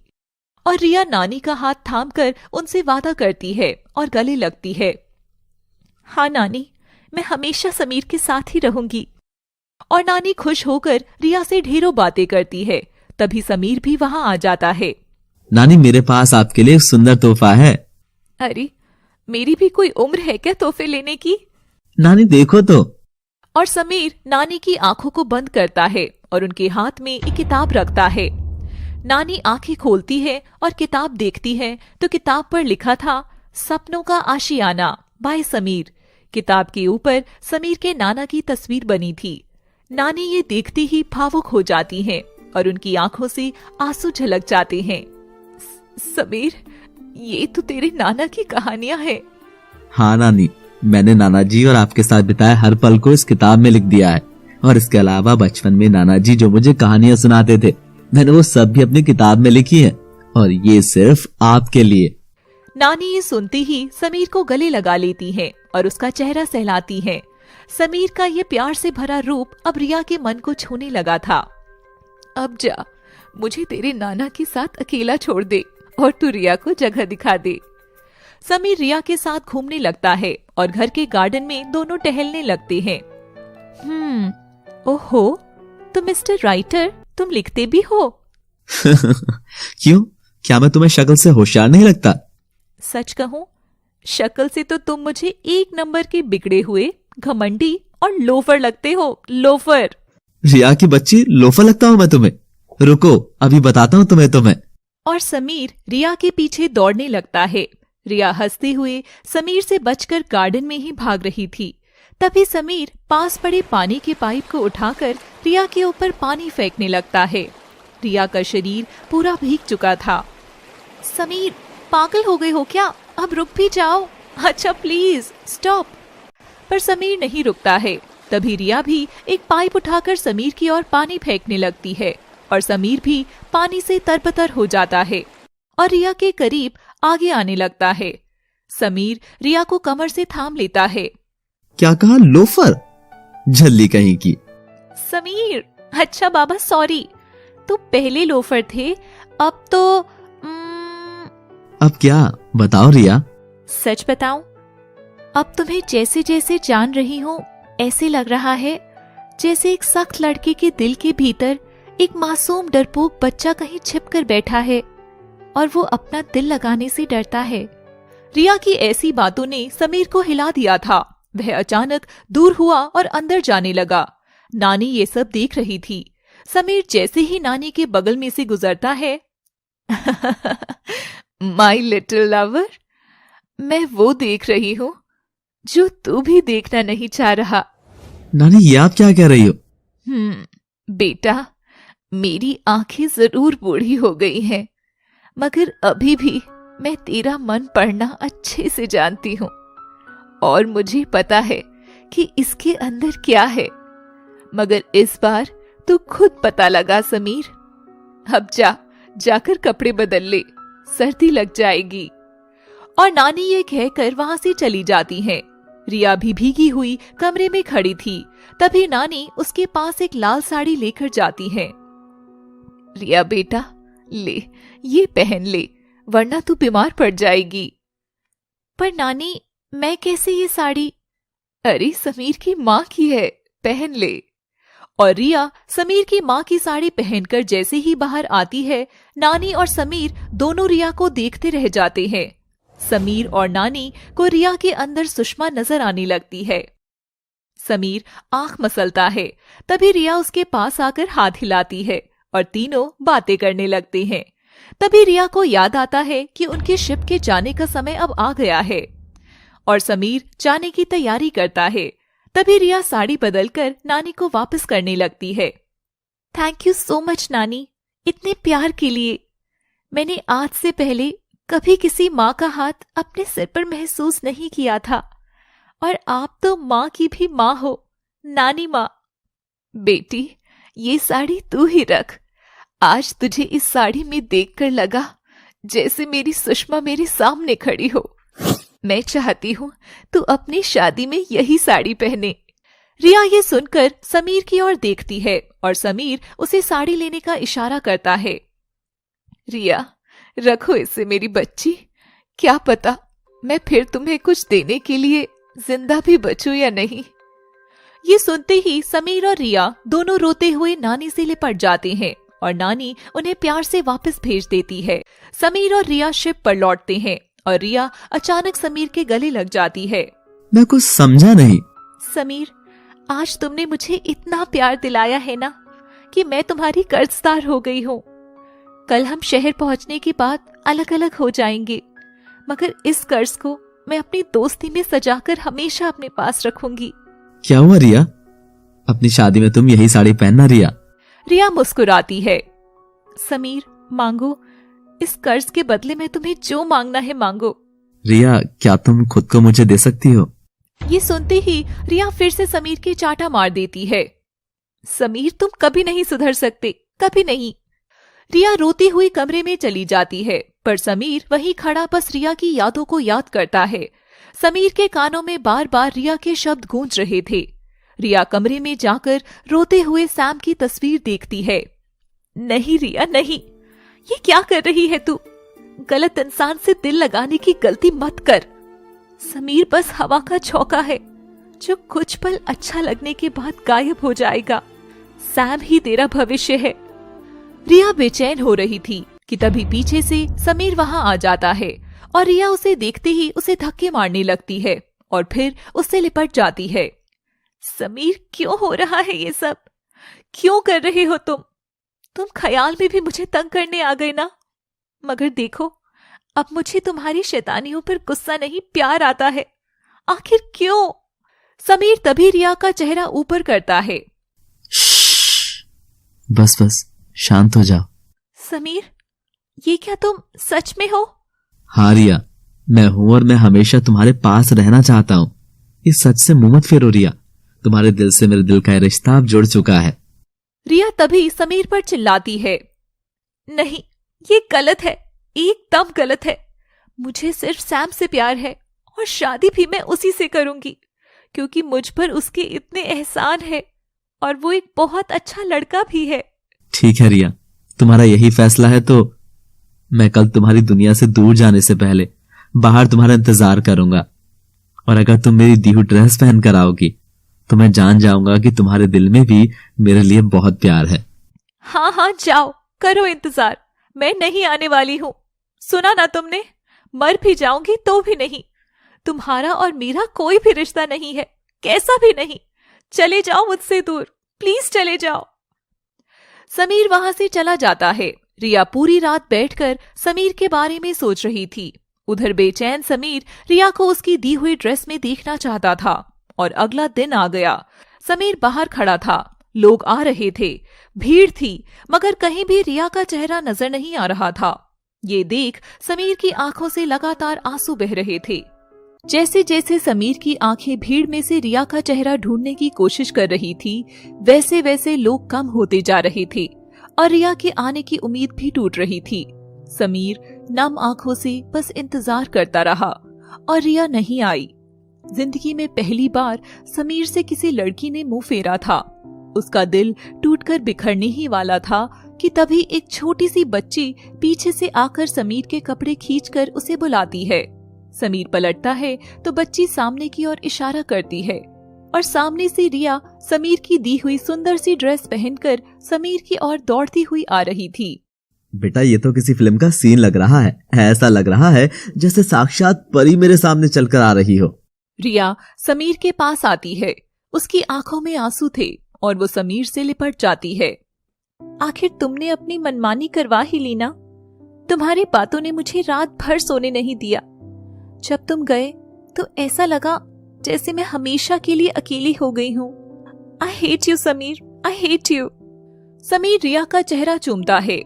और रिया नानी का हाथ थामकर उनसे वादा करती है और गले लगती है। हाँ नानी, मैं हमेशा समीर के साथ ही रहूंगी। और नानी खुश होकर रिया से ढेरों बातें करती है। तभी समीर भी वहां आ जाता है। नानी, मेरे पास आपके लिए एक सुंदर तोहफा है। अरे, मेरी भी कोई उम्र है क्या तोहफे लेने की? नानी देखो तो। और समीर नानी की आंखों को बंद करता है और उनके हाथ में एक किताब रखता है। नानी आंखें खोलती है और किताब देखती है तो किताब पर लिखा था सपनों का आशियाना बाय समीर। किताब के ऊपर समीर के नाना की तस्वीर बनी थी। नानी ये देखती ही भावुक हो जाती हैं और उनकी आंखों से आंसू झलक जाते हैं। समीर, ये तो तेरे नाना की कहानियां हैं। हाँ नानी, मैंने नाना जी और आपके साथ बिताए हर पल को इस किताब में लिख दिया है। और इसके अलावा बचपन में नाना जी जो मुझे कहानियां सुनाते थे, मैंने वो सब भी अपनी किताब में लिखी है, और ये सिर्फ आपके लिए। नानी ये सुनती ही समीर को गले लगा लेती हैं और उसका चेहरा सहलाती हैं। समीर का ये प्यार से भरा रूप अब रिया के मन को छूने लगा था। अब जा, मुझे तेरे नाना के साथ अकेला छोड़ दे और तू रिया को जगह दिखा दे। समीर रिया के साथ घूमने लगता है और घर के गार्डन में दोनों टहलने लगते हैं। ओहो, तो मिस्टर राइटर, तुम लिखते भी हो? क्यों, क्या मैं तुम्हें शक्ल से होशियार नहीं लगता? सच कहूं, शक्ल से तो तुम मुझे एक नंबर के बिगड़े हुए, घमंडी और लोफर लगते हो। लोफर। रिया की बच्ची, लोफर लगता हूं मैं तुम्हें? रुको, अभी बताता हूं तुम्हें। और समीर रिया के पीछे दौड़ने लगता है। रिया हंसते हुए समीर से बचकर गार्डन में ही भाग रही थी। तभी समीर पास पड़े पानी के पाइप को उठाकर रिया के ऊपर पानी फेंकने लगता है। रिया का शरीर पूरा भीग चुका था। समीर, पागल हो गए हो क्या? अब रुक भी जाओ। अच्छा प्लीज स्टॉप। पर समीर नहीं रुकता है। तभी रिया भी एक पाइप उठाकर समीर की ओर पानी फेंकने लगती है और समीर भी पानी से तरबतर हो जाता है और रिया के करीब आगे आने लगता है। समीर रिया को कमर से थाम लेता है। क्या कहा? लोफर? झल्ली कहीं की। समीर, अच्छा बाबा सॉरी, तो पहले लोफर थे, अब तो अब क्या? बताओ रिया। सच बताऊं, अब तुम्हें जैसे जैसे जान रही हूँ ऐसे लग रहा है जैसे एक सख्त लड़के के दिल के भीतर एक मासूम डरपोक बच्चा कहीं छिप कर बैठा है और वो अपना दिल लगाने से डरता है। रिया की ऐसी बातों ने समीर को हिला दिया था। वह अचानक दूर हुआ और अंदर जाने लगा। नानी ये सब देख रही थी। समीर जैसे ही नानी के बगल में से गुजरता है, माय लिटिल लवर, मैं वो देख रही हूँ जो तू भी देखना नहीं चाह रहा। नानी, ये आप क्या कह रही हो? बेटा, मेरी आंखें जरूर बूढ़ी हो गई हैं, मगर अभी भी मैं तेरा मन पढ़ना अच्छे से जानती हूँ और मुझे पता है कि इसके अंदर क्या है। मगर इस बार तू खुद पता लगा समीर। अब जाकर कपड़े बदल ले, सर्दी लग जाएगी। और नानी ये कहकर वहां से चली जाती हैं। रिया भी भीगी हुई कमरे में खड़ी थी। तभी नानी उसके पास एक लाल साड़ी लेकर जाती है। रिया बेटा, ले, ये पहन ले, वरना तू बीमार पड़ जाएगी। पर नानी, मैं कैसे ये साड़ी? अरे समीर की माँ की है, पहन ले। और रिया समीर की माँ की साड़ी पहनकर जैसे ही बाहर आती है, नानी और समीर दोनों रिया को देखते रह जाते हैं। समीर और नानी को रिया के अंदर सुषमा नजर आने लगती है। समीर आंख मसलता है। तभी रिया उसके पास आकर हाथ हिलाती है और तीनों बातें करने लगते हैं। तभी रिया को याद आता है कि उनके शिप के जाने का समय अब आ गया है और समीर जाने की तैयारी करता है। तभी रिया साड़ी बदलकर नानी को वापस करने लगती है। थैंक यू सो मच नानी, इतने प्यार के लिए। मैंने आज से पहले कभी किसी माँ का हाथ अपने सिर पर महसूस नहीं किया था और आप तो माँ की भी माँ हो, नानी माँ। बेटी, ये साड़ी तू ही रख। आज तुझे इस साड़ी में देखकर लगा जैसे मेरी सुषमा मेरे सामने खड़ी हो। मैं चाहती हूँ तू अपनी शादी में यही साड़ी पहने। रिया ये सुनकर समीर की ओर देखती है और समीर उसे साड़ी लेने का इशारा करता है। रिया, रखो इसे मेरी बच्ची, क्या पता मैं फिर तुम्हें कुछ देने के लिए जिंदा भी बचूं या नहीं। ये सुनते ही समीर और रिया दोनों रोते हुए नानी से लिपट जाते हैं और नानी उन्हें प्यार से वापस भेज देती है। समीर और रिया शिप पर लौटते हैं और रिया अचानक समीर के गले लग जाती है। मैं कुछ समझा नहीं। समीर, आज तुमने मुझे इतना प्यार दिलाया है ना कि मैं तुम्हारी कर्जदार हो गई हूँ। कल हम शहर पहुंचने के बाद अलग अलग हो जाएंगे, मगर इस कर्ज को मैं अपनी दोस्ती में सजाकर हमेशा अपने पास रखूंगी। क्या हुआ रिया? अपनी शादी में तुम यही साड़ी पहनना रिया। रिया मुस्कुराती है। समीर, मांगो, इस कर्ज के बदले में तुम्हें जो मांगना है मांगो। रिया, क्या तुम खुद को मुझे दे सकती हो? ये सुनते ही रिया फिर से समीर के चाटा मार देती है। समीर, तुम कभी नहीं सुधर सकते, कभी नहीं। रिया रोती हुई कमरे में चली जाती है, पर समीर वहीं खड़ा बस रिया की यादों को याद करता है। समीर के कानों में बार बार रिया के शब्द गूंज रहे थे। रिया कमरे में जाकर रोते हुए सैम की तस्वीर देखती है। नहीं रिया, नहीं, ये क्या कर रही है तू? गलत इंसान से दिल लगाने की गलती मत कर। समीर बस हवा का झोंका है जो कुछ पल अच्छा लगने के बाद गायब हो जाएगा। सैम ही तेरा भविष्य है। रिया बेचैन हो रही थी कि तभी पीछे से समीर वहां आ जाता है और रिया उसे देखते ही उसे धक्के मारने लगती है और फिर उससे लिपट जाती है। समीर, क्यों हो रहा है ये सब? क्यों कर रहे हो तुम ख्याल में भी मुझे तंग करने आ गए ना। मगर देखो, अब मुझे तुम्हारी शैतानियों पर गुस्सा नहीं, प्यार आता है। आखिर क्यों? समीर तभी रिया का चेहरा ऊपर करता है। बस शांत हो जाओ। समीर, ये क्या तुम सच में हो? हाँ रिया, मैं हूं और मैं हमेशा तुम्हारे पास रहना चाहता हूँ। इस सच से मुंह मत फेरो रिया, तुम्हारे दिल से मेरे दिल का रिश्ता अब जुड़ चुका है। रिया तभी समीर पर चिल्लाती है। नहीं, ये गलत है, एकदम गलत है। मुझे सिर्फ सैम से प्यार है और शादी भी मैं उसी से करूंगी, क्योंकि मुझ पर उसके इतने एहसान है और वो एक बहुत अच्छा लड़का भी है। ठीक है रिया, तुम्हारा यही फैसला है तो मैं कल तुम्हारी दुनिया से दूर जाने से पहले बाहर तुम्हारा इंतजार करूंगा, और अगर तुम मेरी दी हुई ड्रेस पहन कर आओगी तो मैं जान जाऊंगा कि तुम्हारे दिल में भी मेरे लिए बहुत प्यार है। हाँ, जाओ, करो इंतजार, मैं नहीं आने वाली हूँ। सुना ना तुमने? मर भी जाऊंगी तो भी नहीं। तुम्हारा और मेरा कोई भी रिश्ता नहीं है, कैसा भी नहीं। चले जाओ मुझसे दूर, प्लीज चले जाओ। समीर वहां से चला जाता है। रिया पूरी रात बैठकर समीर के बारे में सोच रही थी। उधर बेचैन समीर रिया को उसकी दी हुई ड्रेस में देखना चाहता था और अगला दिन आ गया। समीर बाहर खड़ा था। लोग आ रहे थे, भीड़ थी, मगर कहीं भी रिया का चेहरा नजर नहीं आ रहा था। ये देख समीर की आंखों से लगातार आंसू बह रहे थे। जैसे जैसे समीर की आंखें भीड़ में से रिया का चेहरा ढूंढने की कोशिश कर रही थी, वैसे वैसे लोग कम होते जा रहे थे और रिया के आने की उम्मीद भी टूट रही थी। समीर नम आंखों से बस इंतजार करता रहा और रिया नहीं आई। जिंदगी में पहली बार समीर से किसी लड़की ने मुंह फेरा था। उसका दिल टूटकर बिखरने ही वाला था कि तभी एक छोटी सी बच्ची पीछे से आकर समीर के कपड़े खींचकर उसे बुलाती है। समीर पलटता है तो बच्ची सामने की ओर इशारा करती है और सामने से रिया समीर की दी हुई सुंदर सी ड्रेस पहनकर समीर की ओर दौड़ती हुई आ रही थी। बेटा, ये तो किसी फिल्म का सीन लग रहा है। ऐसा लग रहा है जैसे साक्षात परी मेरे सामने चलकर आ रही हो। रिया समीर के पास आती है। उसकी आंखों में आंसू थे और वो समीर से लिपट जाती है। आखिर तुमने अपनी मनमानी करवा ही ली ना। तुम्हारी बातों ने मुझे रात भर सोने नहीं दिया। जब तुम गए तो ऐसा लगा जैसे मैं हमेशा के लिए अकेली हो गई हूँ। I hate you Sameer, I hate you. Sameer Riya का चेहरा चूमता है।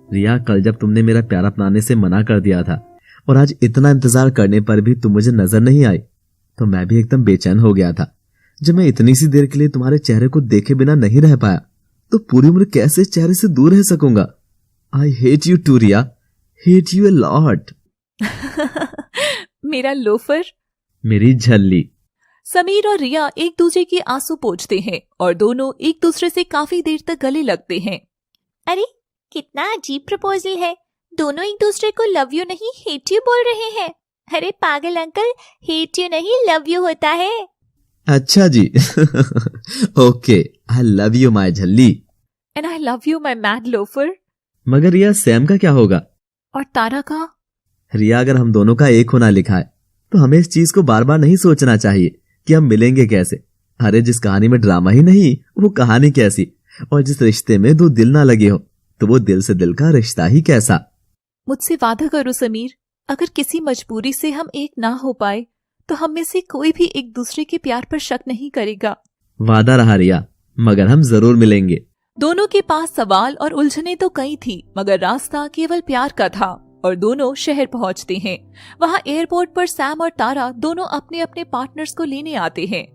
रिया, कल जब तुमने मेरा प्यार अपनाने से मना कर दिया था और आज इतना इंतजार करने पर भी तुम मुझे नजर नहीं आई, तो मैं भी एकदम बेचैन हो गया था। जब मैं इतनी सी देर के लिए तुम्हारे चेहरे को देखे बिना नहीं रह पाया, तो पूरी उम्र कैसे इस चेहरे से दूर रह सकूंगा। I hate you too Riya, hate you a lot. मेरा लोफर, मेरी झल्ली। समीर और रिया एक दूसरे के आंसू पोंछते हैं और दोनों एक दूसरे से काफी देर तक गले लगते हैं। अरे कितना अजीब प्रपोजल है। दोनों एक दूसरे को लव यू नहीं हेट यू बोल रहे हैं। अरे पागल अंकल, हेट यू नहीं लव यू होता है। अच्छा जी। Okay, I love you my झल्ली। And I love you my mad loafer. मगर रिया, सैम का क्या होगा? और तारा का? रिया, अगर हम दोनों का एक होना लिखा है तो हमें इस चीज को बार बार नहीं सोचना चाहिए कि हम मिलेंगे कैसे। अरे जिस कहानी में ड्रामा ही नहीं, वो कहानी कैसी। और जिस रिश्ते में दो दिल ना लगे हो, तो वो दिल से दिल का रिश्ता ही कैसा। मुझसे वादा करो समीर, अगर किसी मजबूरी से हम एक ना हो पाए तो हम में से कोई भी एक दूसरे के प्यार पर शक नहीं करेगा। वादा रहा रिया, मगर हम जरूर मिलेंगे। दोनों के पास सवाल और उलझने तो कई थी, मगर रास्ता केवल प्यार का था और दोनों शहर पहुंचते हैं। वहां एयरपोर्ट पर सैम और तारा दोनों अपने अपने पार्टनर्स को लेने आते हैं।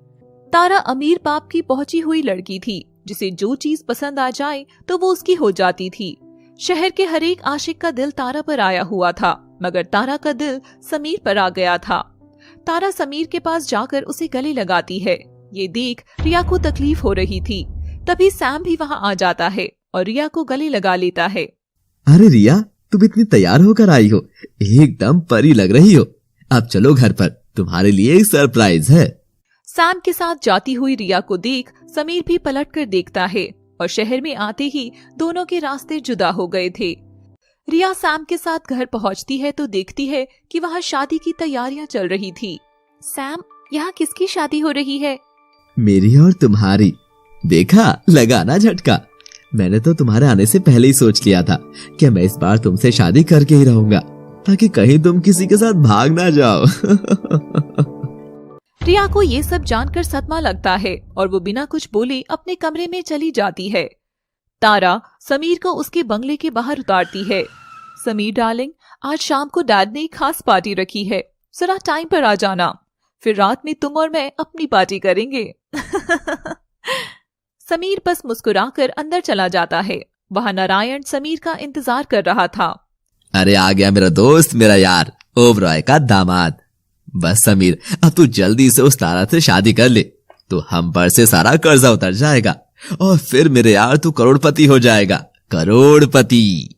तारा अमीर बाप की पहुंची हुई लड़की थी, जिसे जो चीज पसंद आ जाए तो वो उसकी हो जाती थी। शहर के हर एक आशिक का दिल तारा पर आया हुआ था, मगर तारा का दिल समीर पर आ गया था। तारा समीर के पास जाकर उसे गले लगाती है। ये देख रिया को तकलीफ हो रही थी। तभी सैम भी वहां आ जाता है और रिया को गले लगा लेता है। अरे रिया, तुम इतनी तैयार होकर आई हो, एकदम परी लग रही हो। अब चलो घर पर, तुम्हारे लिए एक सरप्राइज है। सैम के साथ जाती हुई रिया को देख समीर भी पलटकर देखता है और शहर में आते ही दोनों के रास्ते जुदा हो गए थे। रिया सैम के साथ घर पहुंचती है तो देखती है कि वहां शादी की तैयारियां चल रही थी। सैम, यहाँ किसकी शादी हो रही है? मेरी और तुम्हारी। देखा, लगाना झटका। मैंने तो तुम्हारे आने से पहले ही सोच लिया था कि मैं इस बार तुमसे शादी करके ही रहूंगा, ताकि कहीं तुम किसी के साथ भाग ना जाओ। रिया को ये सब जानकर सदमा लगता है और वो बिना कुछ बोले अपने कमरे में चली जाती है। तारा समीर को उसके बंगले के बाहर उतारती है। समीर डार्लिंग, आज शाम को डैड ने एक खास पार्टी रखी है, जरा टाइम पर आ जाना, फिर रात में तुम और मैं अपनी पार्टी करेंगे। समीर बस मुस्कुराकर अंदर चला जाता है। वहां नारायण समीर का इंतजार कर रहा था। अरे आ गया मेरा दोस्त, मेरा यार, ओबरॉय का दामाद। बस समीर, अब तू जल्दी से उस तारा से शादी कर ले, तो हम पर से सारा कर्जा उतर जाएगा और फिर मेरे यार तू करोड़पति हो जाएगा, करोड़पति।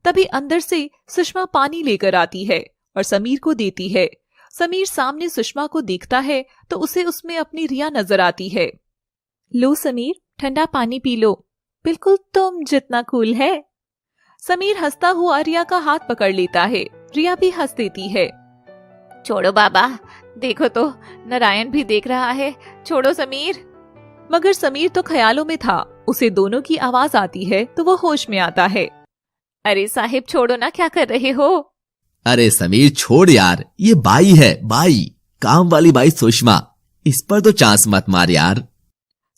तभी अंदर से सुषमा पानी लेकर आती है और समीर को देती है। समीर सामने सुषमा को देखता है तो उसे उसमें अपनी रिया नजर आती है। लो समीर, ठंडा पानी पी लो, बिल्कुल तुम जितना कूल है। समीर हंसता हुआ रिया का हाथ पकड़ लेता है। रिया भी हंस देती है। छोड़ो बाबा, देखो तो नारायण भी देख रहा है, छोड़ो समीर। मगर समीर तो ख्यालों में था। उसे दोनों की आवाज आती है तो वो होश में आता है। अरे साहिब छोड़ो ना, क्या कर रहे हो? अरे समीर छोड़ यार, ये बाई है, बाई, काम वाली बाई सुषमा, इस पर तो चांस मत मार यार।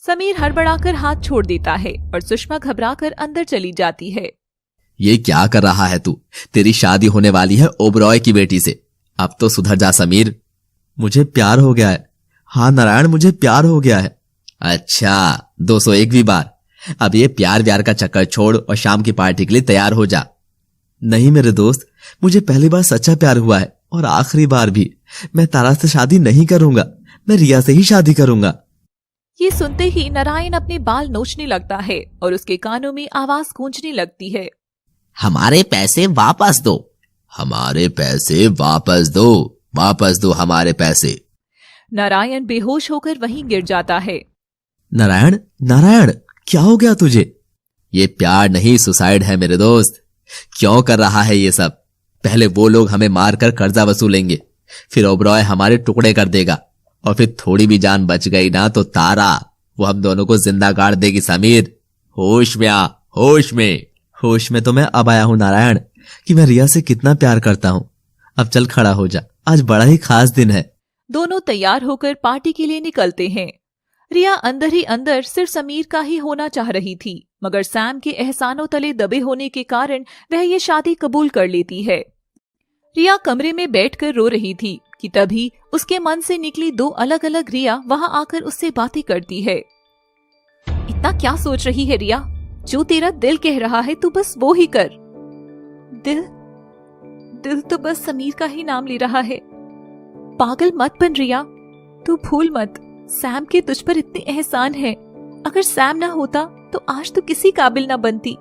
समीर हड़बड़ाकर हाथ छोड़ देता है और सुषमा घबराकर अंदर चली जाती है। ये क्या कर रहा है तू? तेरी शादी होने वाली है ओबरॉय की बेटी से। अब तो सुधर जा समीर। मुझे प्यार हो गया है। हाँ नारायण, मुझे प्यार हो गया है। अच्छा, 201वीं बार। अब ये प्यार व्यार का चक्कर छोड़ और शाम की पार्टी के लिए तैयार हो जा। नहीं मेरे दोस्त, मुझे पहली बार सच्चा प्यार हुआ है और आखिरी बार भी। मैं तारा से शादी नहीं करूंगा, मैं रिया से ही शादी करूंगा। ये सुनते ही नारायण अपने बाल नोचने लगता है और उसके कानों में आवाज गूंजने लगती है। हमारे पैसे वापस दो, हमारे पैसे वापस दो, वापस दो हमारे पैसे। नारायण बेहोश होकर वहीं गिर जाता है। नारायण, नारायण, क्या हो गया तुझे? ये प्यार नहीं, सुसाइड है मेरे दोस्त। क्यों कर रहा है ये सब? पहले वो लोग हमें मारकर कर्जा वसूलेंगे, फिर ओबरॉय हमारे टुकड़े कर देगा, और फिर थोड़ी भी जान बच गई ना तो तारा, वो हम दोनों को जिंदा गाड़ देगी। समीर, होश में आ, होश में। होश में तो मैं अब आया हूं नारायण, कि मैं रिया से कितना प्यार करता हूं। अब चल खड़ा हो जा, आज बड़ा ही खास दिन है। दोनों तैयार होकर पार्टी के लिए निकलते हैं। रिया अंदर ही अंदर सिर्फ समीर का ही होना चाह रही थी, मगर सैम के एहसानों तले दबे होने के कारण वह ये शादी कबूल कर लेती है। रिया कमरे में बैठकर रो रही थी कि तभी उसके मन से निकली दो अलग अलग रिया वहां आकर उससे बातें करती है। इतना क्या सोच रही है रिया? जो तेरा दिल कह रहा है तू बस वो ही कर। दिल तो बस समीर का ही नाम ले रहा है। पागल मत बन रिया, तू भूल मत, सैम के तुझ पर इतने एहसान है। अगर सैम ना होता तो आज तू किसी काबिल ना बनती।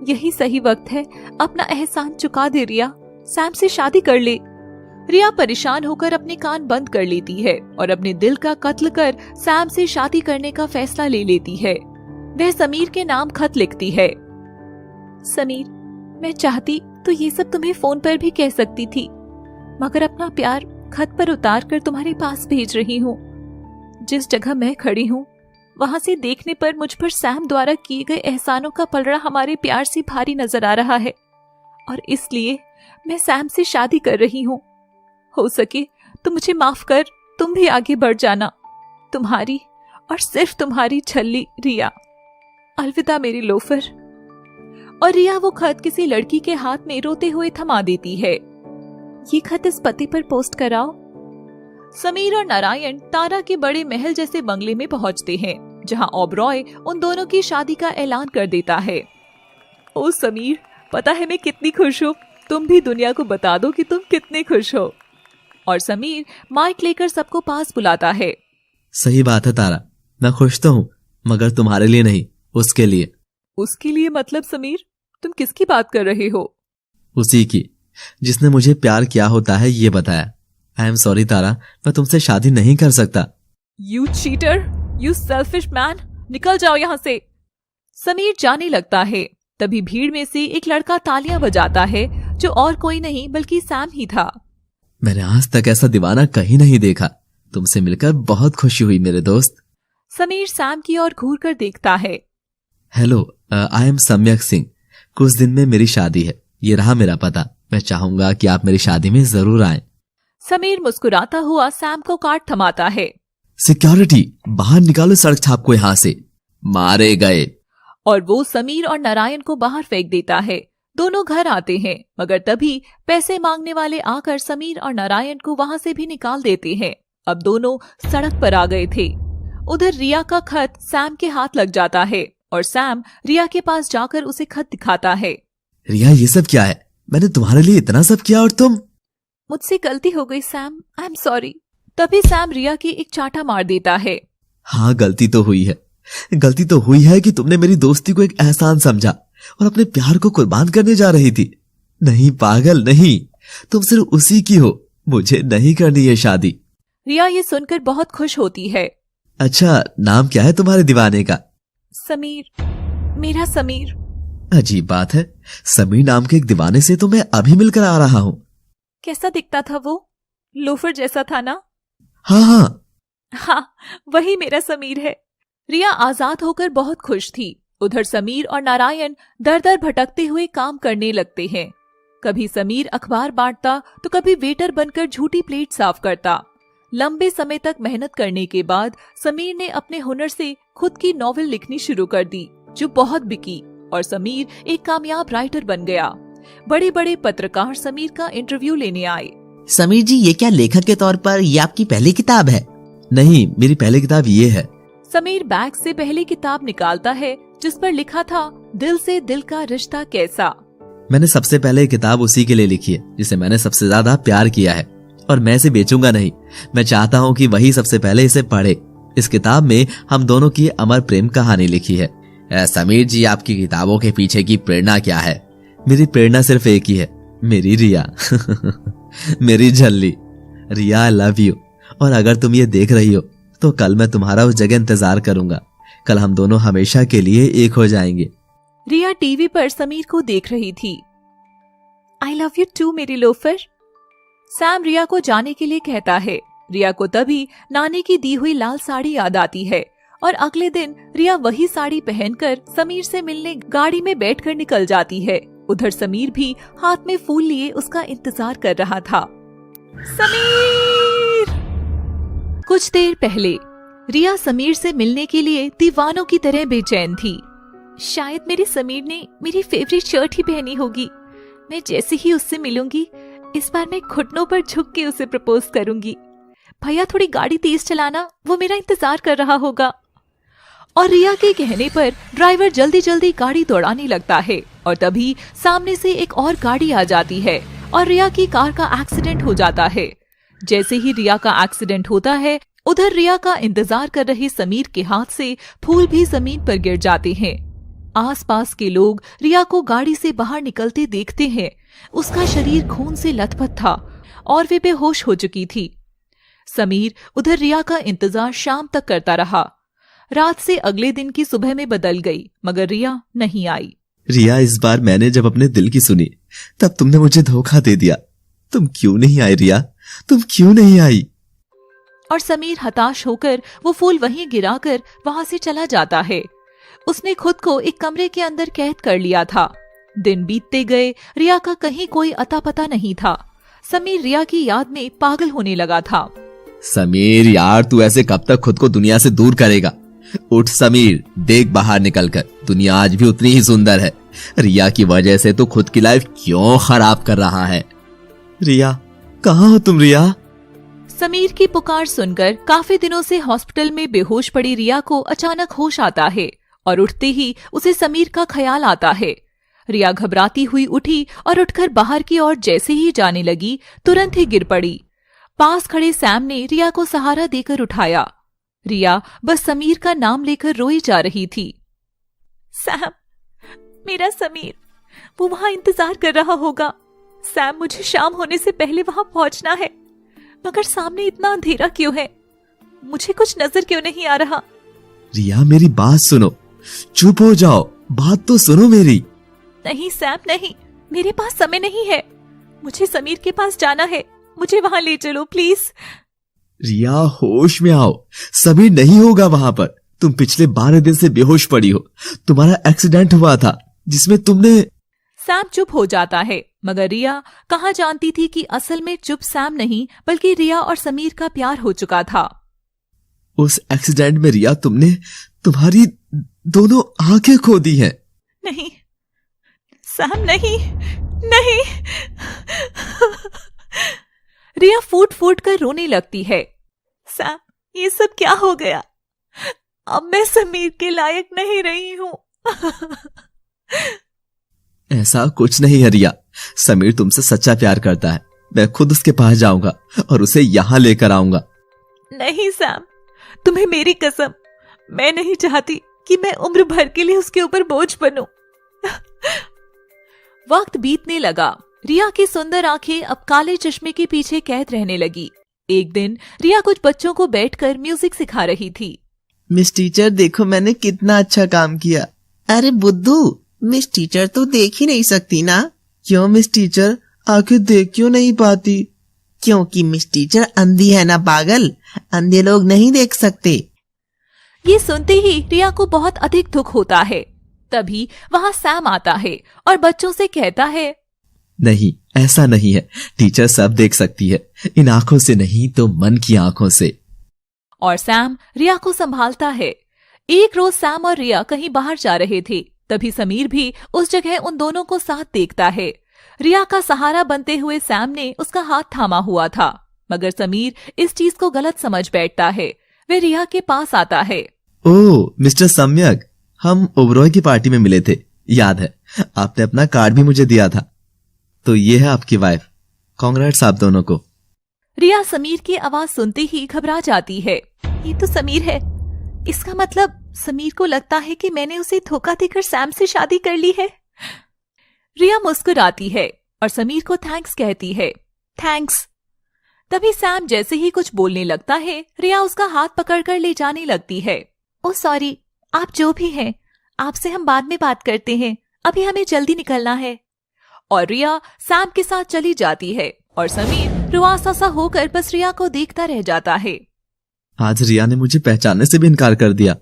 यही सही वक्त है, अपना एहसान चुका दे रिया, सैम से शादी कर ले। रिया परेशान होकर अपने कान बंद कर लेती है और अपने दिल का कत्ल कर सैम से शादी करने का फैसला ले लेती है। वह समीर के नाम खत लिखती है। समीर, मैं चाहती तो ये सब तुम्हें फोन पर भी कह सकती थी, मगर अपना प्यार खत पर उतार कर तुम्हारे पास भेज रही हूँ। जिस जगह मैं खड़ी हूँ वहां से देखने पर मुझ पर सैम द्वारा किए गए एहसानों का पलड़ा हमारे प्यार से भारी नजर आ रहा है, और इसलिए मैं सैम से शादी कर रही हूँ। हो सके तो मुझे माफ कर, तुम भी आगे बढ़ जाना। तुम्हारी और सिर्फ तुम्हारी छल्ली रिया। अलविदा मेरी लोफर। और रिया वो खत किसी लड़की के हाथ में रोते हुए थमा देती है। ये खत इस पते पर पोस्ट कराओ। समीर और नारायण तारा के बड़े महल जैसे बंगले में पहुंचते हैं, जहां ओबरॉय उन दोनों की शादी का ऐलान कर देता है। ओ समीर, पता है मैं कितनी खुश हूँ, तुम भी दुनिया को बता दो कि तुम कितने खुश हो। और समीर माइक लेकर सबको पास बुलाता है। सही बात है तारा, मैं खुश तो हूँ, मगर तुम्हारे लिए नहीं, उसके लिए। उसके लिए मतलब समीर, तुम किसकी बात कर रहे हो? उसी की, जिसने मुझे प्यार किया होता है ये बताया। आई एम सॉरी तारा, मैं तुमसे शादी नहीं कर सकता। You cheater, you selfish man, निकल जाओ यहाँ से। समीर जाने लगता है, तभी भीड़ में से एक लड़का तालियां बजाता है, जो और कोई नहीं बल्कि सैम ही था। मैंने आज तक ऐसा दीवाना कहीं नहीं देखा। तुमसे मिलकर बहुत खुशी हुई मेरे दोस्त। समीर सैम की ओर घूर कर देखता है। हेलो, आई एम सम्यक सिंह। कुछ दिन में मेरी शादी है, ये रहा मेरा पता। मैं चाहूंगा कि आप मेरी शादी में जरूर आएं। समीर मुस्कुराता हुआ सैम को काट थमाता है। सिक्योरिटी, बाहर निकालो सड़क छाप को यहाँ से। मारे गए। और वो समीर और नारायण को बाहर फेंक देता है। दोनों घर आते हैं, मगर तभी पैसे मांगने वाले आकर समीर और नारायण को वहां से भी निकाल देते हैं। अब दोनों सड़क पर आ गए थे। उधर रिया का खत सैम के हाथ लग जाता है और सैम रिया के पास जाकर उसे खत दिखाता है। रिया, ये सब क्या है? मैंने तुम्हारे लिए इतना सब किया और तुम। मुझसे गलती हो गई सैम, आई एम सॉरी। तभी सैम रिया की एक चाटा मार देता है। हाँ, गलती तो हुई है। गलती तो हुई है कि तुमने मेरी दोस्ती को एक एहसान समझा और अपने प्यार को कुर्बान करने जा रही थी। नहीं पागल, नहीं, तुम सिर्फ उसी की हो, मुझे नहीं करनी ये शादी। रिया ये सुनकर बहुत खुश होती है। अच्छा, नाम क्या है तुम्हारे दीवाने का? समीर, मेरा समीर। अजीब बात है, समीर नाम के एक दीवाने से तो मैं अभी मिलकर आ रहा हूँ। कैसा दिखता था वो? लोफर जैसा था ना? हाँ हाँ हाँ, वही मेरा समीर है। रिया आजाद होकर बहुत खुश थी। उधर समीर और नारायण दर दर भटकते हुए काम करने लगते हैं। कभी समीर अखबार बांटता तो कभी वेटर बनकर झूठी प्लेट साफ करता। लंबे समय तक मेहनत करने के बाद समीर ने अपने हुनर से खुद की नॉवेल लिखनी शुरू कर दी, जो बहुत बिकी और समीर एक कामयाब राइटर बन गया। बड़े बड़े पत्रकार समीर का इंटरव्यू लेने आए। समीर जी, ये क्या लेखक के तौर पर ये आपकी पहली किताब है? नहीं, मेरी पहली किताब ये है। समीर बैग से पहली किताब निकालता है जिस पर लिखा था दिल से दिल का रिश्ता कैसा। मैंने सबसे पहले ये किताब उसी के लिए लिखी है जिसे मैंने सबसे ज्यादा प्यार किया है, और मैं इसे बेचूंगा नहीं। मैं चाहता हूँ कि वही सबसे पहले इसे पढ़े। इस किताब में हम दोनों की अमर प्रेम कहानी लिखी है। समीर जी, आपकी किताबों के पीछे की प्रेरणा क्या है? मेरी प्रेरणा सिर्फ एक ही है, मेरी रिया। मेरी झल्ली। रिया, आई लव यू। और अगर तुम ये देख रही हो तो कल मैं तुम्हारा उस जगह इंतजार करूंगा। कल हम दोनों हमेशा के लिए एक हो जाएंगे। रिया टीवी पर समीर को देख रही थी। आई लव यू टू मेरी लोफर। सैम रिया को जाने के लिए कहता है। रिया को तभी नानी की दी हुई लाल साड़ी याद आती है और अगले दिन रिया वही साड़ी पहनकर समीर से मिलने गाड़ी में बैठकर निकल जाती है। उधर समीर भी हाथ में फूल लिए उसका इंतजार कर रहा था। समीर! कुछ देर पहले रिया समीर से मिलने के लिए दीवानों की तरह बेचैन थी। शायद मेरे समीर ने मेरी फेवरेट शर्ट ही पहनी होगी। मैं जैसे ही उससे मिलूंगी, इस बार मैं घुटनों पर झुक के उसे प्रपोज करूंगी। भैया थोड़ी गाड़ी तेज चलाना, वो मेरा इंतजार कर रहा होगा। और रिया के कहने पर ड्राइवर जल्दी जल्दी गाड़ी दौड़ाने लगता है और तभी सामने से एक और गाड़ी आ जाती है और रिया की कार का एक्सीडेंट हो जाता है। जैसे ही रिया का एक्सीडेंट होता है, उधर रिया का इंतजार कर रहे समीर के हाथ से फूल भी जमीन पर गिर जाते हैं। आसपास के लोग रिया को गाड़ी से बाहर निकलते देखते हैं। उसका शरीर खून से लथपथ था और वे बेहोश हो चुकी थी। समीर उधर रिया का इंतजार शाम तक करता रहा। रात से अगले दिन की सुबह में बदल गई, मगर रिया नहीं आई। रिया, इस बार मैंने जब अपने दिल की सुनी तब तुमने मुझे धोखा दे दिया। तुम क्यों नहीं आई रिया? तुम क्यों नहीं आई? और समीर हताश होकर वो फूल वहीं गिराकर वहां से चला जाता है। उसने खुद को एक कमरे के अंदर कैद कर लिया था। दिन बीतते गए, रिया का कहीं कोई अता पता नहीं था। समीर रिया की याद में पागल होने लगा था। समीर यार, तू ऐसे कब तक खुद को दुनिया से दूर करेगा? उठ समीर, देख बाहर निकलकर, दुनिया आज भी उतनी ही सुंदर है। रिया की वजह से तो खुद की लाइफ क्यों खराब कर रहा है? रिया, कहाँ हो तुम रिया? समीर की पुकार सुनकर काफी दिनों से हॉस्पिटल में बेहोश पड़ी रिया को अचानक होश आता है और उठते ही उसे समीर का ख्याल आता है। रिया घबराती हुई उठी और उठकर बाहर की ओर जैसे ही जाने लगी, तुरंत ही गिर पड़ी। पास खड़े सैम ने रिया को सहारा देकर उठाया। रिया बस समीर का नाम लेकर रोई जा रही थी। सैम, मेरा समीर, वो वहां इंतजार कर रहा होगा। सैम, मुझे शाम होने से पहले वहां पहुंचना है, मगर सामने इतना अंधेरा क्यों है? मुझे कुछ नजर क्यों नहीं आ रहा? रिया, मेरी बात सुनो। चुप हो जाओ, बात तो सुनो मेरी। नहीं सैम, नहीं, मेरे पास समय नहीं है। मुझे समीर के पास जाना है, मुझे वहां ले चलो प्लीज। रिया, होश में आओ। समीर नहीं होगा वहां पर। तुम पिछले 12 दिन से बेहोश पड़ी हो। तुम्हारा एक्सीडेंट हुआ था जिसमें तुमने। सैम चुप हो जाता है, मगर रिया कहाँ जानती थी कि असल में चुप सैम नहीं, बल्कि रिया और समीर का प्यार हो चुका था। उस एक्सीडेंट में रिया, तुमने तुम्हारी दोनों आंखें खो दी हैं। नहीं सैम, नहीं नहीं। रिया फूट फूट कर रोने लगती है। सैम, ये सब क्या हो गया? अब मैं समीर के लायक नहीं रही हूं। ऐसा कुछ नहीं है रिया। समीर तुमसे सच्चा प्यार करता है। मैं खुद उसके पास जाऊंगा और उसे यहाँ लेकर आऊंगा। नहीं सैम, तुम्हें मेरी कसम, मैं नहीं चाहती कि मैं उम्र भर के लिए उसके ऊपर बोझ बनूं। वक्त बीतने लगा। रिया की सुंदर आंखें अब काले चश्मे के पीछे कैद रहने लगी। एक दिन रिया कुछ बच्चों को बैठकर म्यूजिक सिखा रही थी। मिस टीचर, देखो मैंने कितना अच्छा काम किया। अरे बुद्धू, मिस टीचर तो देख ही नहीं सकती ना। क्यों मिस टीचर, आखिर देख क्यों नहीं पाती? क्योंकि मिस टीचर अंधी है ना पागल, अंधे लोग नहीं देख सकते। ये सुनते ही रिया को बहुत अधिक दुख होता है। तभी वहां सैम आता है और बच्चों से कहता है, नहीं, ऐसा नहीं है, टीचर सब देख सकती है, इन आंखों से नहीं तो मन की आंखों से। और सैम रिया को संभालता है। एक रोज सैम और रिया कहीं बाहर जा रहे थे, तभी समीर भी उस जगह उन दोनों को साथ देखता है। रिया का सहारा बनते हुए सैम ने उसका हाथ थामा हुआ था, मगर समीर इस चीज को गलत समझ बैठता है। वे रिया के पास आता है। ओह मिस्टर सम्यक, हम ओबरॉय की पार्टी में मिले थे, याद है? आपने अपना कार्ड भी मुझे दिया था। तो ये है आपकी वाइफ। कांग्रेट्स आप दोनों को। रिया समीर की आवाज सुनते ही घबरा जाती है। ये तो समीर है। इसका मतलब समीर को लगता है कि मैंने उसे धोखा देकर सैम से शादी कर ली है। रिया मुस्कुराती है और समीर को थैंक्स कहती है। थैंक्स। तभी सैम जैसे ही कुछ बोलने लगता है, रिया उसका हाथ पकड़कर ले जाने लगती है। ओह सॉरी, आप जो भी हैं, आपसे हम बाद में बात करते हैं, अभी हमें जल्दी निकलना है। और रिया सैम के साथ चली जाती है और समीर रुआसा सा होकर बस रिया को देखता रह जाता है। आज रिया ने मुझे पहचानने से भी इनकार कर दिया।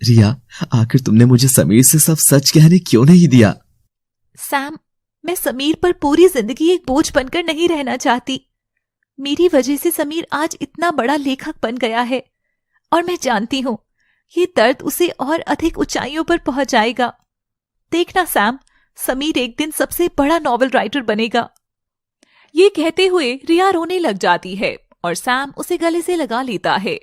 रिया, आखिर तुमने मुझे समीर से सब सच कहने क्यों नहीं दिया? सैम, मैं समीर पर पूरी जिंदगी एक बोझ बनकर नहीं रहना चाहती। मेरी वजह से समीर आज इतना बड़ा लेखक बन गया है और मैं जानती हूँ ये दर्द उसे और अधिक ऊंचाइयों पर पहुंचाएगा। देखना सैम, समीर एक दिन सबसे बड़ा नॉवेल राइटर बनेगा। ये कहते हुए रिया रोने लग जाती है और सैम उसे गले से लगा लेता है।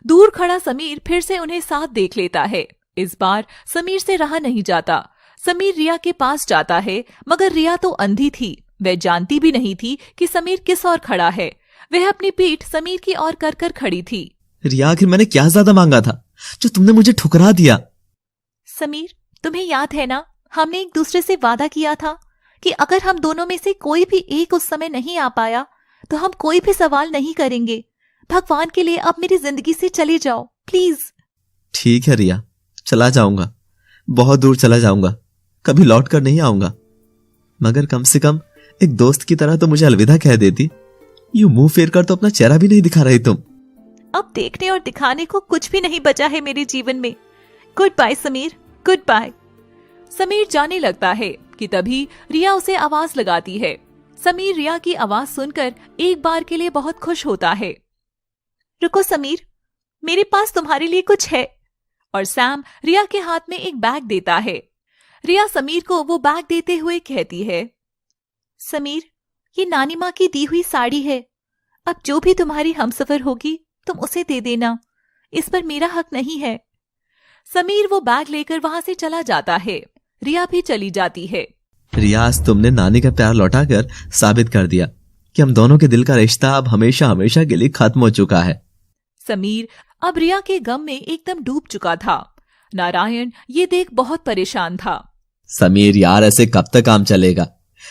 दूर खड़ा समीर फिर से उन्हें साथ देख लेता है। इस बार समीर से रहा नहीं जाता। समीर रिया के पास जाता है, मगर रिया तो अंधी थी। वह जानती भी नहीं थी कि समीर किस ओर खड़ा है। वह अपनी पीठ समीर की ओर कर कर खड़ी थी। रिया, आखिर मैंने क्या ज्यादा मांगा था जो तुमने मुझे ठुकरा दिया? समीर, तुम्हें याद है ना, हमने एक दूसरे से वादा किया था कि अगर हम दोनों में से कोई भी एक उस समय नहीं आ पाया तो हम कोई भी सवाल नहीं करेंगे। भगवान के लिए अब मेरी जिंदगी से चले जाओ प्लीज। ठीक है रिया, चला जाऊंगा, बहुत दूर चला जाऊंगा, कभी लौट कर नहीं आऊंगा, मगर कम से कम एक दोस्त की तरह तो मुझे अलविदा कह देती। यूं मुंह फेर कर तो अपना चेहरा भी नहीं दिखा रही तुम। अब देखने और दिखाने को कुछ भी नहीं बचा है मेरे जीवन में। Goodbye Sameer, goodbye. Sameer जाने लगता है कि तभी रिया उसे आवाज लगाती है। समीर रिया की आवाज सुनकर एक बार के लिए बहुत खुश होता है। रुको समीर, मेरे पास तुम्हारे लिए कुछ है। और सैम रिया के हाथ में एक बैग देता है। रिया समीर को वो बैग देते हुए कहती है, समीर, ये नानी माँ की दी हुई साड़ी है। अब जो भी तुम्हारी हमसफर होगी तुम उसे दे देना, इस पर मेरा हक नहीं है। समीर वो बैग लेकर वहां से चला जाता है। रिया भी चली जाती है। रिया, आज तुमने नानी का प्यार लौटाकर साबित कर दिया कि हम दोनों के दिल का रिश्ता अब हमेशा हमेशा के लिए खत्म हो चुका है। समीर अब रिया के गम में एकदम डूब चुका था। नारायण ये देख बहुत परेशान था। समीर यार, ऐसे कब तक काम चलेगा?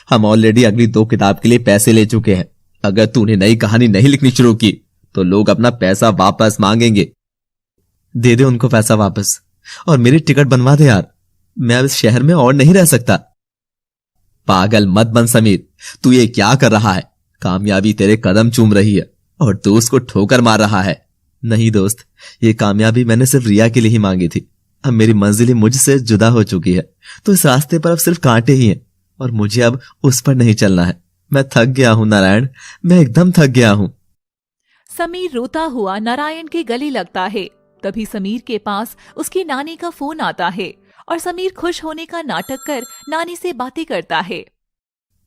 हम ऑलरेडी अगली 2 किताब के लिए पैसे ले चुके हैं। अगर तूने नई कहानी नहीं लिखनी शुरू की तो लोग अपना पैसा वापस मांगेंगे। दे दे उनको पैसा वापस और मेरी टिकट बनवा दे यार, मैं अब इस शहर में और नहीं रह सकता। पागल मत बन समीर, तू ये क्या कर रहा है? कामयाबी तेरे कदम चूम रही है और तू उसको ठोकर मार रहा है। नहीं दोस्त, ये कामयाबी मैंने सिर्फ रिया के लिए ही मांगी थी। अब मेरी मंजिल मुझसे जुदा हो चुकी है, तो इस रास्ते पर अब सिर्फ कांटे ही हैं और मुझे अब उस पर नहीं चलना है। मैं थक गया हूं नारायण, मैं एकदम थक गया हूं। समीर रोता हुआ नारायण के गले लगता है। तभी समीर के पास उसकी नानी का फोन आता है और समीर खुश होने का नाटक कर नानी से बातें करता है।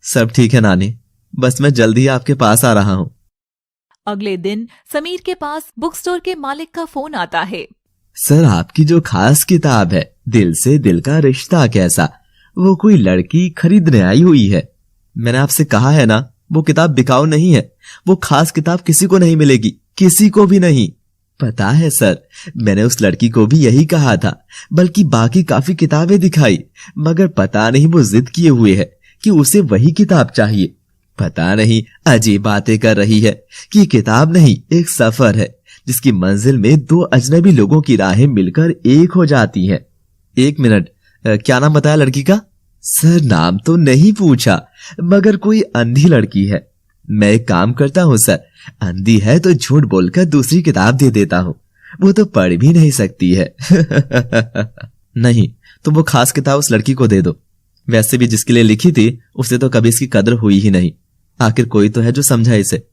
सब ठीक है नानी, बस मैं जल्दी ही आपके पास आ रहा हूं। अगले दिन समीर के पास बुक स्टोर के मालिक का फोन आता है। सर, आपकी जो खास किताब है दिल से दिल का रिश्ता कैसा, वो कोई लड़की खरीदने आई हुई है। मैंने आपसे कहा है ना, वो किताब बिकाऊ नहीं है। वो खास किताब किसी को नहीं मिलेगी, किसी को भी नहीं। पता है सर, मैंने उस लड़की को भी यही कहा था, बल्कि बाकी काफी किताबें दिखाई, मगर पता नहीं वो जिद किए हुए है कि उसे वही किताब चाहिए। पता नहीं अजीब बातें कर रही है कि ये किताब नहीं, एक सफर है जिसकी मंजिल में 2 अजनबी लोगों की राहें मिलकर एक हो जाती हैं। 1 मिनट, क्या नाम बताया लड़की का? सर, नाम तो नहीं पूछा, मगर कोई अंधी लड़की है। मैं एक काम करता हूँ सर, अंधी है तो झूठ बोलकर दूसरी किताब दे देता हूँ, वो तो पढ़ भी नहीं सकती है। नहीं, तुम वो खास किताब उस लड़की को दे दो। वैसे भी जिसके लिए लिखी थी उसे तो कभी इसकी कदर हुई ही नहीं। आखिर कोई तो है जो समझा इसे।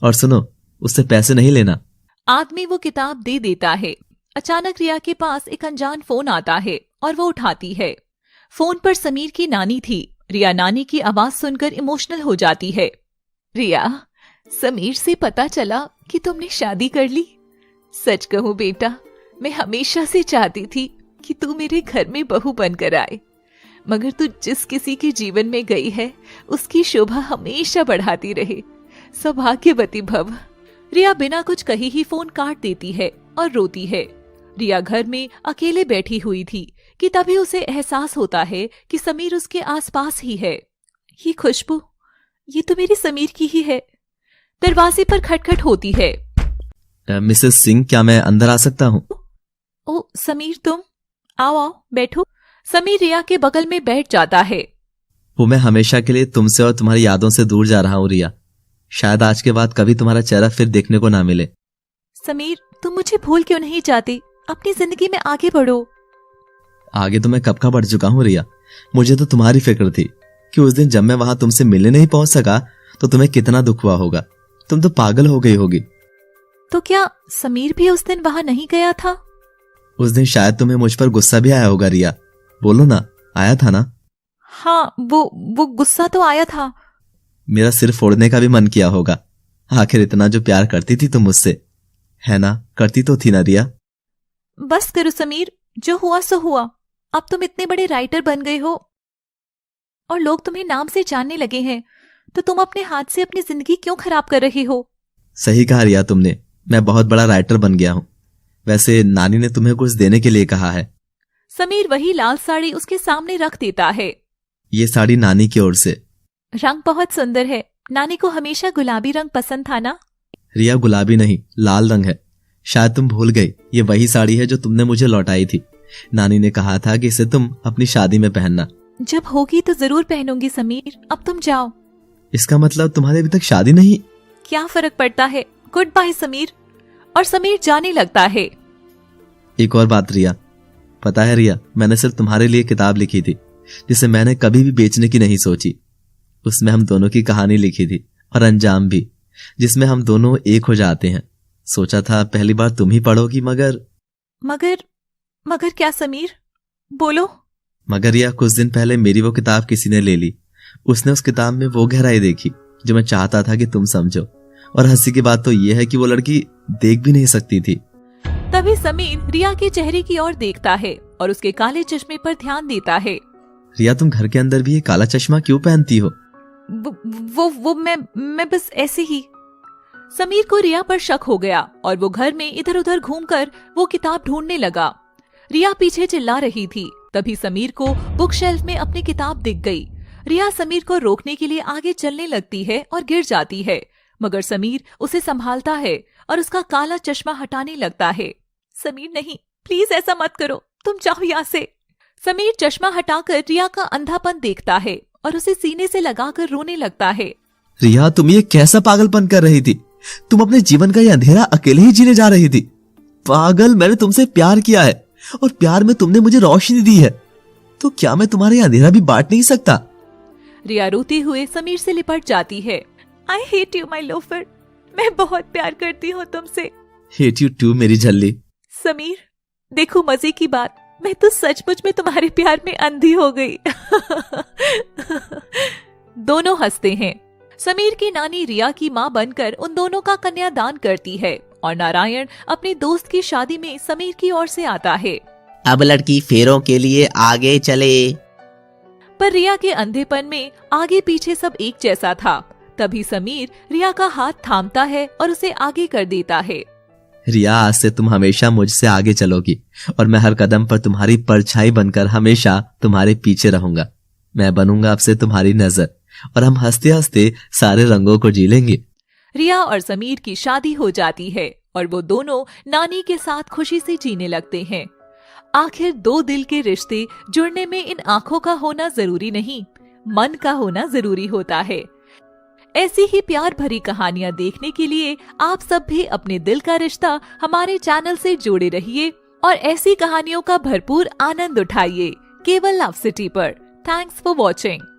और सुनो, उससे पैसे नहीं लेना। आदमी वो किताब दे देता है। अचानक रिया के पास एक अनजान फोन आता है और वो उठाती है। फोन पर समीर की नानी थी। रिया नानी की आवाज सुनकर इमोशनल हो जाती है। रिया, समीर से पता चला कि तुमने शादी कर ली। सच कहूं बेटा, मैं हमेशा से चाहती थी कि तू मेरे घर में बहू बनकर आए, मगर तू जिस किसी के जीवन में गई है उसकी शोभा हमेशा बढ़ाती रहे। सौभाग्यवती भव। रिया बिना कुछ कहे ही फोन काट देती है और रोती है। रिया घर में अकेले बैठी हुई थी कि तभी उसे एहसास होता है कि समीर उसके आसपास ही है। ये खुशबू, ये तो मेरी समीर की ही है। दरवाजे पर खटखट होती है। मिसेस सिंह, क्या मैं अंदर आ सकता हूँ? ओ समीर, तुम आओ आओ बैठो। समीर रिया के बगल में बैठ जाता है। वो मैं हमेशा के लिए तुमसे और तुम्हारी यादों से दूर जा रहा हूँ रिया। शायद आज के बाद कभी तुम्हारा चेहरा फिर देखने को ना मिले। समीर, तुम मुझे भूल क्यों नहीं जाते? अपनी जिंदगी में आगे बढ़ो। आगे तो मैं कब का बढ़ चुका हूँ रिया। मुझे तो तुम्हारी फिक्र थी कि उस दिन जब मैं वहां तुमसे मिलने नहीं पहुंच सका तो तुम्हें कितना दुख हुआ होगा। तुम तो पागल हो गई होगी। तो क्या समीर भी उस दिन वहां नहीं गया था? उस दिन शायद तुम्हें मुझ पर गुस्सा भी आया होगा रिया। बोलो ना, आया था ना? हाँ, वो गुस्सा तो आया था। मेरा सिर फोड़ने का भी मन किया होगा। आखिर इतना जो प्यार करती थी तुम मुझसे, है ना? करती तो थी ना रिया? बस करो समीर, जो हुआ सो हुआ। अब तुम इतने बड़े राइटर बन गए हो और लोग तुम्हें नाम से जानने लगे हैं, तो तुम अपने हाथ से अपनी जिंदगी क्यों खराब कर रहे हो? सही कहा रिया तुमने, मैं बहुत बड़ा राइटर बन गया हूँ। वैसे नानी ने तुम्हें कुछ देने के लिए कहा है। समीर वही लाल साड़ी उसके सामने रख देता है। ये साड़ी नानी की ओर से। रंग बहुत सुंदर है। नानी को हमेशा गुलाबी रंग पसंद था ना? रिया, गुलाबी नहीं, लाल रंग है। शायद तुम भूल गई, ये वही साड़ी है जो तुमने मुझे लौटाई थी। नानी ने कहा था कि इसे तुम अपनी शादी में पहनना। जब होगी तो जरूर पहनूंगी समीर, अब तुम जाओ। इसका मतलब तुम्हारी अभी तक शादी नहीं? क्या फर्क पड़ता है। Goodbye Sameer. और समीर जाने लगता है। एक और बात रिया, पता है रिया, मैंने सिर्फ तुम्हारे लिए किताब लिखी थी जिसे मैंने कभी भी बेचने की नहीं सोची। उसमें हम दोनों की कहानी लिखी थी और अंजाम भी, जिसमें हम दोनों एक हो जाते हैं। सोचा था पहली बार तुम ही पढ़ोगी, मगर क्या समीर? बोलो। मगर रिया, कुछ दिन पहले मेरी वो किताब किसी ने ले ली। उसने उस किताब में वो गहराई देखी जो मैं चाहता था कि तुम समझो। और हंसी की बात तो ये है कि वो लड़की देख भी नहीं सकती थी। तभी समीर रिया के चेहरे की ओर देखता है और उसके काले चश्मे पर ध्यान देता है। रिया, तुम घर के अंदर भी ये काला चश्मा क्यों पहनती हो? वो मैं बस ऐसे ही। समीर को रिया पर शक हो गया और वो घर में इधर उधर घूमकर वो किताब ढूंढने लगा। रिया पीछे चिल्ला रही थी। तभी समीर को बुक शेल्फ में अपनी किताब दिख गई। रिया समीर को रोकने के लिए आगे चलने लगती है और गिर जाती है, मगर समीर उसे संभालता है और उसका काला चश्मा हटाने लगता है। समीर, नहीं, प्लीज ऐसा मत करो, तुम जाओ यहाँ से। समीर चश्मा हटाकर रिया का अंधापन देखता है और उसे सीने से लगाकर रोने लगता है। रिया, तुम ये कैसा पागलपन कर रही थी? तुम अपने जीवन का ये अंधेरा अकेले ही जीने जा रही थी। पागल, मैंने तुमसे प्यार किया है और प्यार में तुमने मुझे रोशनी दी है, तो क्या मैं तुम्हारे अंधेरा भी बांट नहीं सकता? रिया रोते हुए समीर से लिपट जाती है। आई हेट यू माई लोफर, मैं बहुत प्यार करती हूँ तुमसे। हेट यू टू मेरी झल्ली। समीर, देखो मजे की बात, मैं तो सचमुच में तुम्हारे प्यार में अंधी हो गई। दोनों हंसते हैं। समीर की नानी रिया की माँ बनकर उन दोनों का कन्यादान करती है और नारायण अपने दोस्त की शादी में समीर की ओर से आता है। अब लड़की फेरों के लिए आगे चले। पर रिया के अंधेपन में आगे पीछे सब एक जैसा था। तभी समीर रिया का हाथ थामता है और उसे आगे कर देता है। रिया, आज से तुम हमेशा मुझसे आगे चलोगी और मैं हर कदम पर तुम्हारी परछाई बनकर हमेशा तुम्हारे पीछे रहूंगा। मैं बनूंगा अब से तुम्हारी नजर और हम हंसते हंसते सारे रंगों को जी लेंगे। रिया और समीर की शादी हो जाती है और वो दोनों नानी के साथ खुशी से जीने लगते हैं। आखिर दो दिल के रिश्ते जुड़ने में इन आंखों का होना जरूरी नहीं, मन का होना जरूरी होता है। ऐसी ही प्यार भरी कहानियां देखने के लिए आप सब भी अपने दिल का रिश्ता हमारे चैनल से जोड़े रहिए और ऐसी कहानियों का भरपूर आनंद उठाइए केवल लव सिटी पर। Thanks for watching.